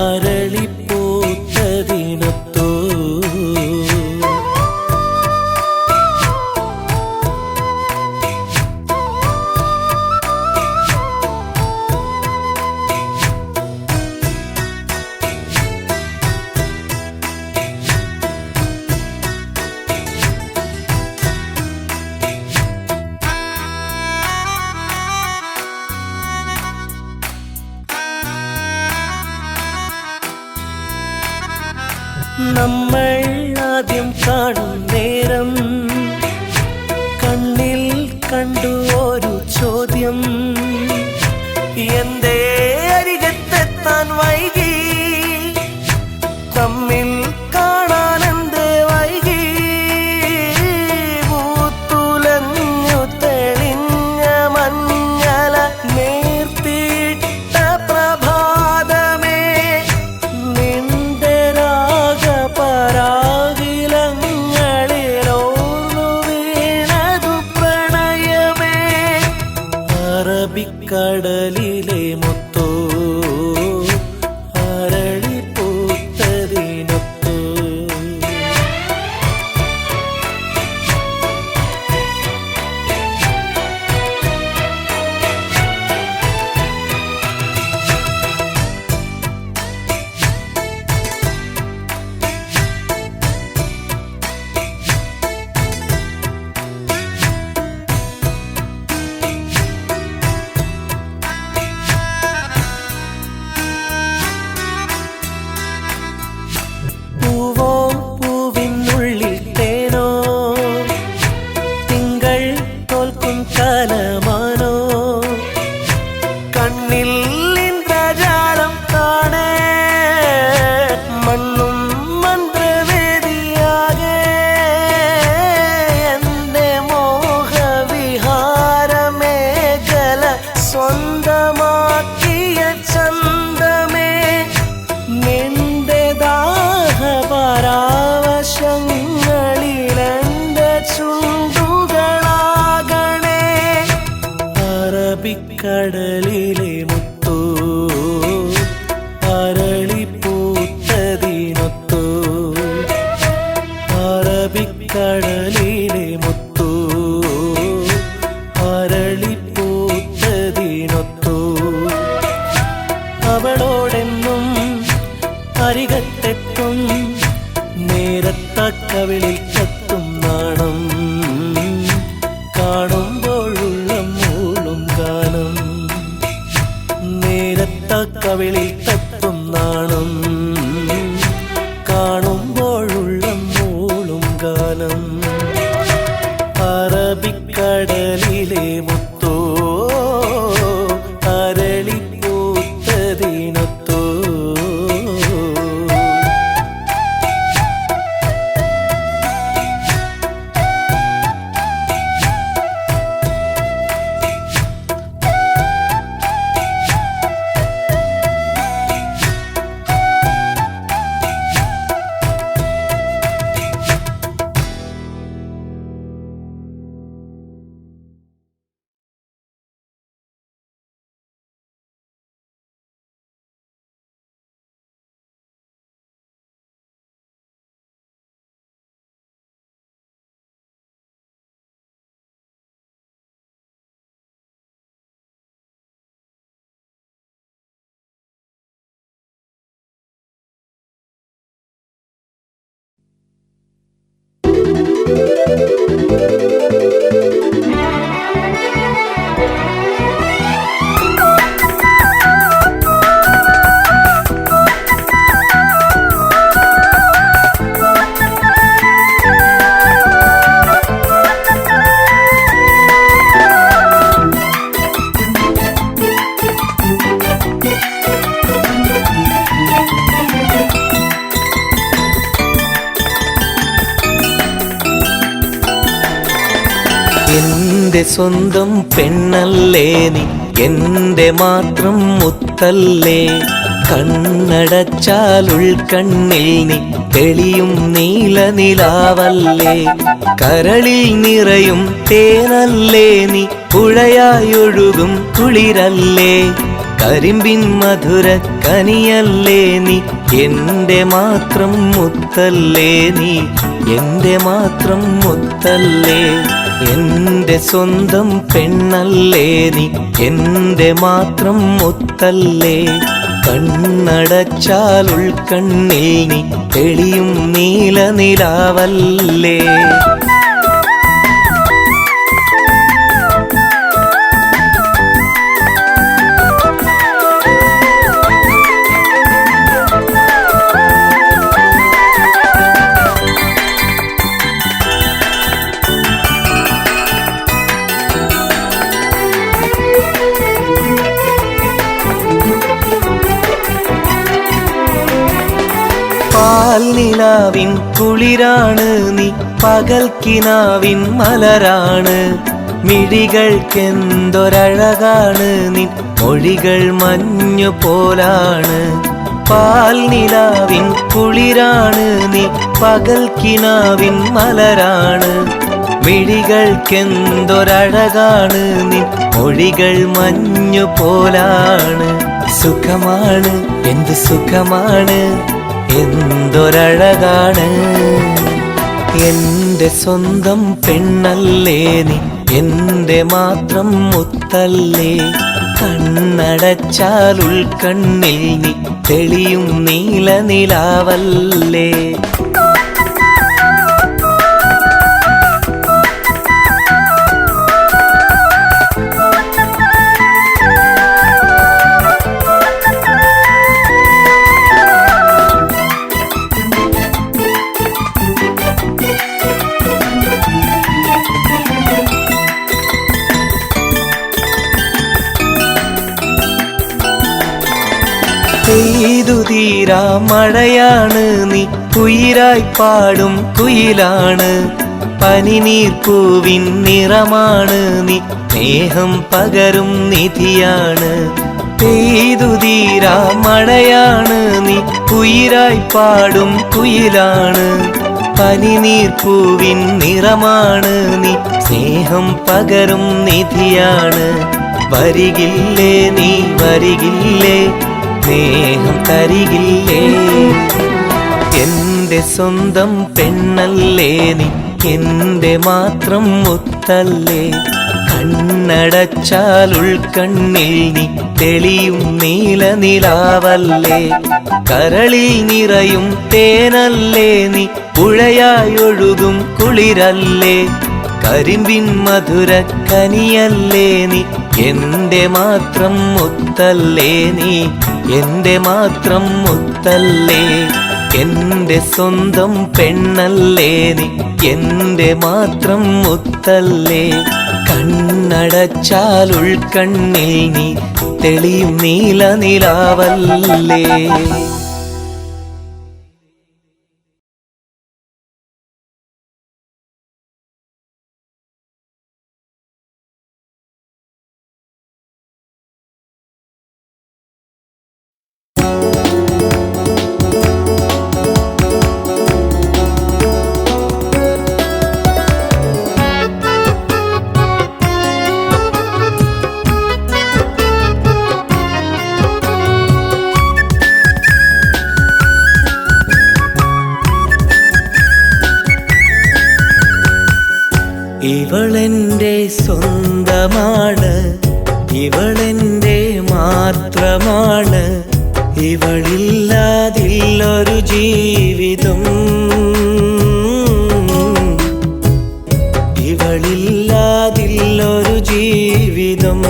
അരളിപ്പൂത്തതിനൊത്തു. നമ്മൾ ആദ്യം കാണും നേരം കണ്ണിൽ കണ്ടു ഒരു ചോദ്യം. എന്തേ അരികത്തെത്താൻ വൈകി, തമ്മിൽ കാണാൻ എന്തേ വൈകി. പൂത്തുലഞ്ഞു തെളിഞ്ഞ മഞ്ഞല നേർത്തിട്ട പ്രഭാതമേ നിന്റെ രാഗപരാഗിലങ്ങളിലോർന്നു വീണതു പ്രണയമേ. അറബിക്കടലിലെ മുത്തു അരികത്തെത്തും നേരത്തക്കവിളിൽ കത്തും നാണം കാണുമ്പോഴുള്ള മൂളും ഗാനം നേരത്തക്കവിളിൽ കത്തും നാണം കാണുമ്പോഴുള്ള മൂളും ഗാനം അറബിക്കടലിലെ മുത്തോ അരളിപ്പൂത്തതിനൊത്തോ എന്റെ സ്വന്തം പെണ്ണല്ലേ നീ എന്റെ മാത്രം മുത്തല്ലേ കണ്ണടച്ചാൽ ഉൾക്കണ്ണിൽ നീ തെളിയും നീല നിലാവല്ലേ കരളിൽ നിറയും തേനല്ലേ നീ പുഴയായൊഴുകും കുളിരല്ലേ കരിമ്പിൻ മധുര കനിയല്ലേ നീ എന്റെ മാത്രം മുത്തല്ലേ നീ എന്റെ മാത്രം മുത്തല്ലേ എന്റെ സ്വന്തം പെണ്ണല്ലേ നീ എന്റെ മാത്രം മുത്തല്ലേ കണ്ണടച്ചാൽ ഉൾക്കണ്ണിൽ നീ തെളിയും നീല നിലാവല്ലേ പാൽനിലാവിൻ കുളിരാണ് നീ പകൽക്കിനാവിൻ മലരാണ് മിഴികൾക്കെന്തൊരഴകാണ് നിൻ മൊഴികൾ മഞ്ഞു പോലാണ് പാൽനിലാവിൻ കുളിരാണ് നീ പകൽക്കിനാവിൻ മലരാണ് മിഴികൾക്കെന്തൊരഴകാണ് നിൻ മൊഴികൾ മഞ്ഞു പോലാണ് സുഖമാണ് എന്ത് സുഖമാണ് എന്തൊരഴകാണ് എന്റെ സ്വന്തം പെണ്ണല്ലേ നീ എന്റെ മാത്രം മുത്തല്ലേ കണ്ണടച്ചാൽ ഉൾക്കണ്ണിൽ നീ തെളിയും നീല നിലാവല്ലേ പെയ്തു തീരാ മഴയാണ് നീ ഉയിരായി പാടും കുയിലാണ് പനിനീർപ്പൂവിൻ നിറമാണ് നീ സ്നേഹം പകരും നിധിയാണ് പെയ്തു തീരാ മഴയാണ് നീ ഉയിരായി പാടും കുയിലാണ് പനിനീർപ്പൂവിൻ നിറമാണ് നീ സ്നേഹം പകരും നിധിയാണ് വരികില്ലേ നീ വരികില്ലേ സ്നേഹം തരികില്ലേ എന്റെ സ്വന്തം പെണ്ണല്ലേ നീ എന്റെ മാത്രം മുത്തല്ലേ കണ്ണടച്ചാൽ ഉൾക്കണ്ണിൽ നീ തെളിയും നീലനിലാവല്ലേ, കരളിൽ നിറയും തേനല്ലേ നീ, പുഴയായി ഒഴുകും കുളിരല്ലേ, കരിമ്പിൻ മധുരക്കനിയല്ലേ നീ, എന്റെ മാത്രം മുത്തല്ലേ നീ, എന്റെ മാത്രം മുത്തല്ലേ, എന്റെ സ്വന്തം പെണ്ണല്ലേ നീ, എന്റെ മാത്രം മുത്തല്ലേ. കണ്ണടച്ചാൽ ഉൾക്കണ്ണിൽ നീ തെളിയും നീലനിലാവല്ലേ. ഇവളെന്റെ സ്വന്തമാണ്, ഇവളെന്റെ മാത്രമാണ്, ഇവളില്ലാതില്ലൊരു ജീവിതം, ഇവളില്ലാതില്ലൊരു ജീവിതം.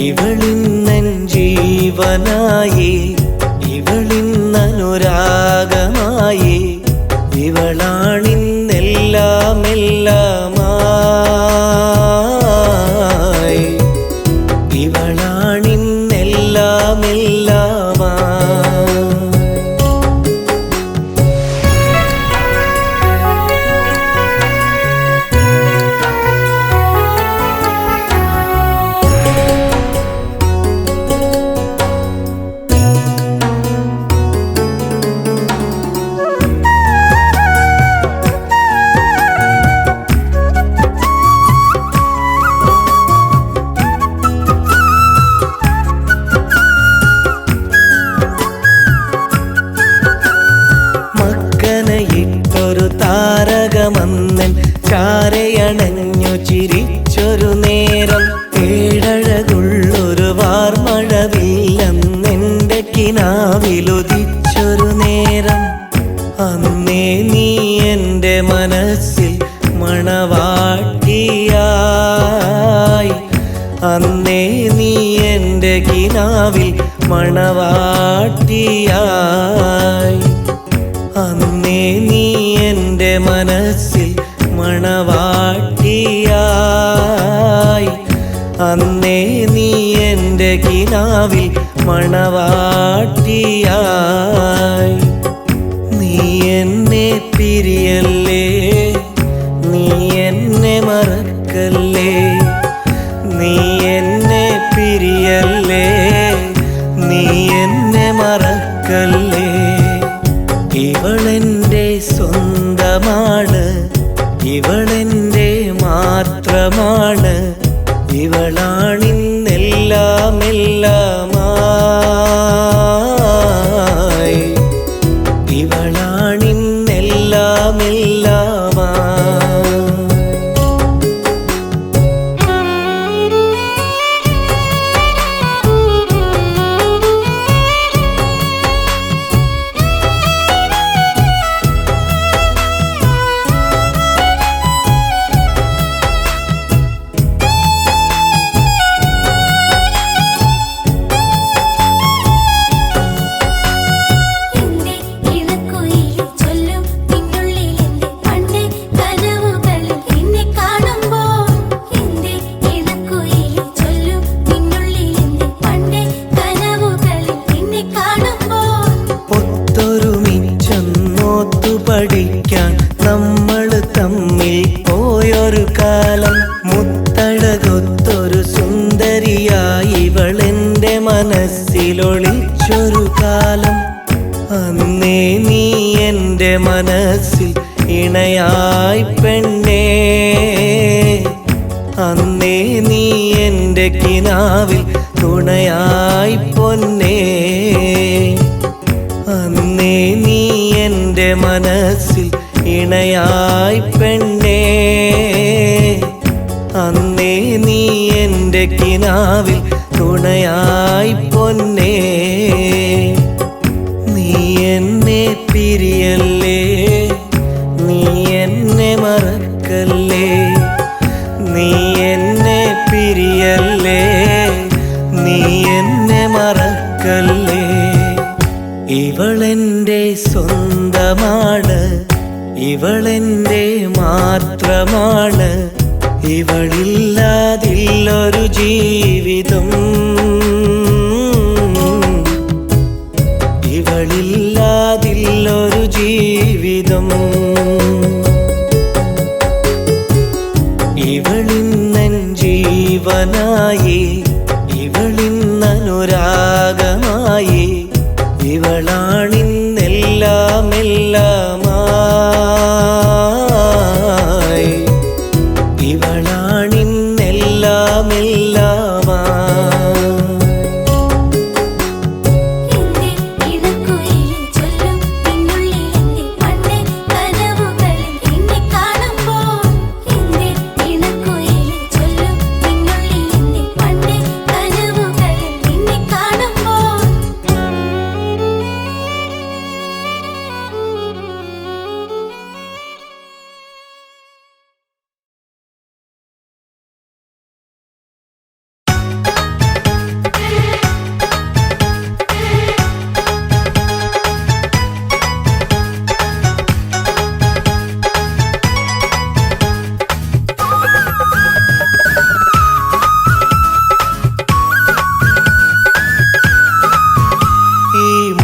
ഇവളിന്നൻ ജീവനായി, ഇവളിന്നനുരാഗമായി, ഇവളാണിന്നെല്ലാം എല്ലാമായി, ഇവളാണിന്നെല്ലാം എല്ലാമായി. താരകമന്നൻ ചാരയണഞ്ഞു ചിരിച്ചൊരു നേരം, ഏഴഴകുള്ളൊരു വാർമഴവില്ലെന്നെൻ്റെ കിനാവിലുദിച്ചൊരു നേരം, അന്നേ നീ എൻ്റെ മനസ്സിൽ മണവാട്ടിയായി, അന്നേ നീ എൻ്റെ കിനാവിൽ മണവാട്ടിയായി, അന്നേ നീ എൻ്റെ മനസ്സിൽ മണവാട്ടിയായി, അന്നേ നീ എൻ്റെ കിനാവിൽ മണവാട്ടിയായി. നീ എന്നെ പിരിയല്ലേ, നീ എന്നെ മറക്കല്ലേ, നീ എന്നെ പിരിയല്ലേ, നീ എന്നെ മറക്കല്ലേ. ഇവളെന്റെ സ്വന്തമാണ്, ഇവളെന്റെ മാത്രമാണ്, ഇവളാണിന്നെല്ലാം എല്ലാമായി, ഇവളാണിന്നെല്ലാം എല്ലാമായി. പഠിക്കാൻ നമ്മൾ തമ്മിൽ പോയൊരു കാലം, മുത്തഴകൊത്തൊരു സുന്ദരിയായി ഇവളെന്റെ മനസ്സിലൊളിച്ചൊരു കാലം, അന്നേ നീ എൻ്റെ മനസ്സിൽ ഇണയായി പെണ്ണേ, അന്നേ നീ എൻ്റെ കിനാവിൽ തുണയായി പൊന്നേ, അന്നേ നീ എൻ്റെ മനസ്സിൽ ഇണയായി പെണ്ണേ, എൻ്റെ കിനാവിൽ തുണയായി പൊന്നേ. നീ എന്നെ പിരിയല്ലേ, നീ എന്നെ മറക്കല്ലേ, നീ എന്നെ പിരിയല്ലേ, നീ എന്നെ മറക്കല്ലേ. ഇവളെൻ്റെ സ്വന്തമാണ്, ഇവളെൻ്റെ മാത്രമാണ്, ഇവളില്ലാതില്ലൊരു ജീവിതം, ഇവളില്ലാതില്ലൊരു ജീവിതം. ഇവളിന്നൻ ജീവനായി, ഇവളിന്നനുരാഗമായി, ഇവളാണിന്നെല്ലാം എല്ലാമായി, ഇവളാണിന്നെല്ലാം എല്ലാമായി.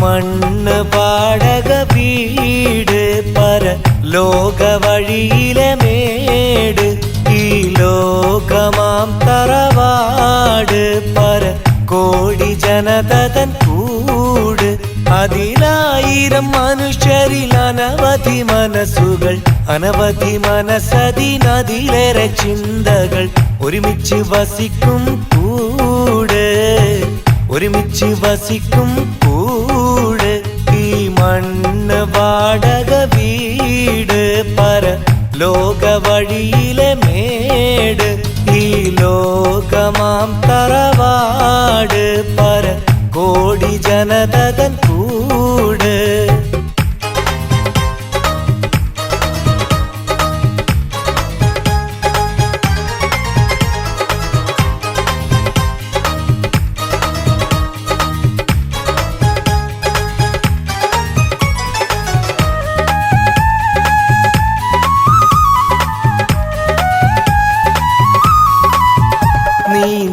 മണ്ണ് പാടക വീട് പര ലോക വഴിയിലെ മേട്, ഈ ലോകമാം തറവാട് പര കോടി ജനതൻ കൂട്. അതിലായിരം മനുഷ്യരിൽ അനവധി മനസ്സുകൾ, അനവധി മനസ്സതിനതിലേറെ ചിന്തകൾ, ഒരുമിച്ച് വസിക്കും കൂട്, ഒരുമിച്ച് വസിക്കും കൂട്. ഈ മണ്ണ് വാടക വീട് പര ലോക വഴിയിലെ മേട്, ഈ ലോകമാം തറവാട് പര കോടി ജനതൻ കൂട്.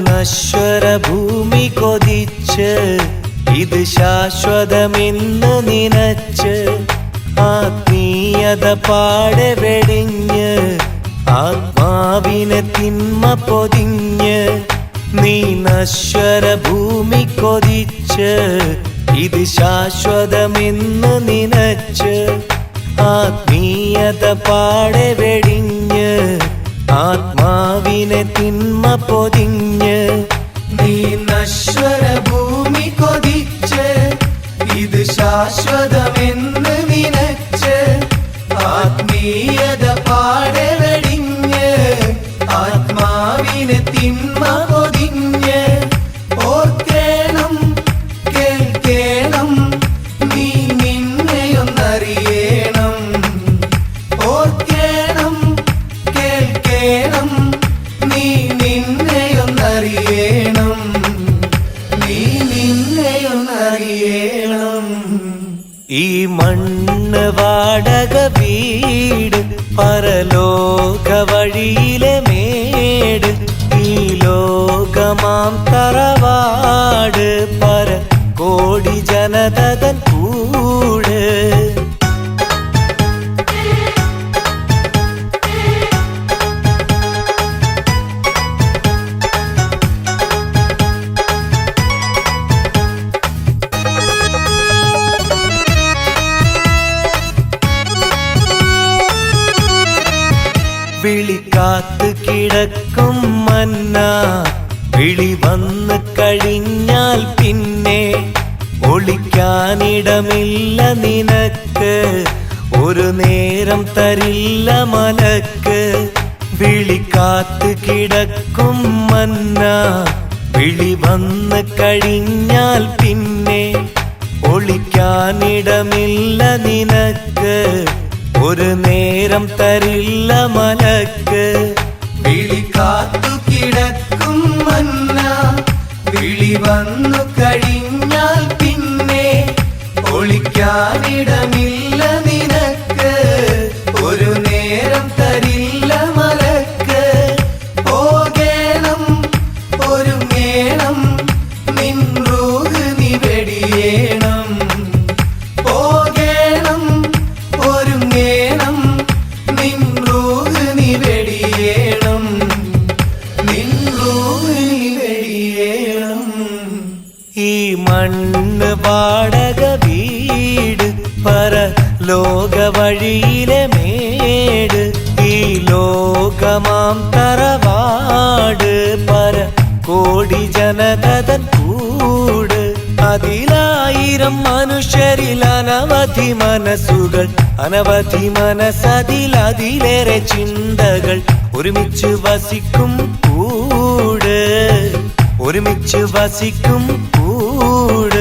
നശ്വര ഭൂമി കൊതിച്ച് ഇത് ശാശ്വതമെന്ന് നിനച്ച്, ആത്മീയത പാടെ വെടിഞ്ഞ് ആത്മാവിനെ തിന്മ പൊതിഞ്ഞ്. നീ നശ്വര ഭൂമി കൊതിച്ച് ഇത് ശാശ്വതമെന്ന് നിനച്ച്, ആത്മീയത പാടെ വെടിഞ്ഞ് ആത്മാവിനെ തിന്മ പൊതിഞ്ഞ്. നീ നശ്വര ഭൂമി കൊതിച്ച് ഇത് ശാശ്വതമെന്ന് നിനച്ച്, ആത്മീയത പാടെ വെടിഞ്ഞ് ആത്മാവിനെ തിന്മ പൊതിഞ്ഞ്. ഓർക്കേണം കേൾക്കേണം നീ നിന്നെയൊന്നറിയണം, ഓർക്കേണം കേൾക്കേണം നീ നിന്നെയൊന്നറിയണം, നീ നിന്നെയൊന്നറിയണം. ഈ മണ്ണ് വാടക വീട് പരലോക വഴിയിലെ മേട്, ഈ ലോകമാം തറവാട് പര കോടി ജനതൻ കൂട്. വിളിക്കാത്ത് കിടക്കും മന്ന, വിളി വന്ന് കഴിഞ്ഞാൽ പിന്നെ ഒളിക്കാനിടമില്ല നിനക്ക്, ഒരു നേരം തരില്ല മലക്ക്. വിളിക്കാത്ത് കിടക്കും മന്ന വിളി വന്ന് കഴിഞ്ഞാൽ പിന്നെ ഒളിക്കാനിടമില്ല നിനക്ക് ഒരു നേരം തരില്ല മലക്ക് വിളിക്കാത്തു കിടക്കും മന്ന വിളി വന്നു കഴിഞ്ഞാൽ പിന്നെ ഒളിക്കാനിടമില്ല നിനക്ക് ഒരു നേരം തരില്ല മലക്ക് പോകേണം ഒരുങ്ങേണം നിൻ റൂഹ് നീ വെടിയേണം പോകേണം ഒരുങ്ങേണം നിൻ റൂഹ് നീ വെടിയേണം നിൻ റൂഹ് നീ വെടിയേണം ഈ മണ്ണ് വാടക വീട് പര ലോക വഴിയിലെ മേട് ഈ ലോകമാം തറവാട് പര കോടി ജനതൻ കൂട് അതിലായിരം മനുഷ്യരിൽ അനവധി മനസ്സുകൾ അനവധി മനസ്സതിലതിലേറെ ചിന്തകൾ ഒരുമിച്ച് വസിക്കും കൂട് ഒരുമിച്ച് വസിക്കും കൂട്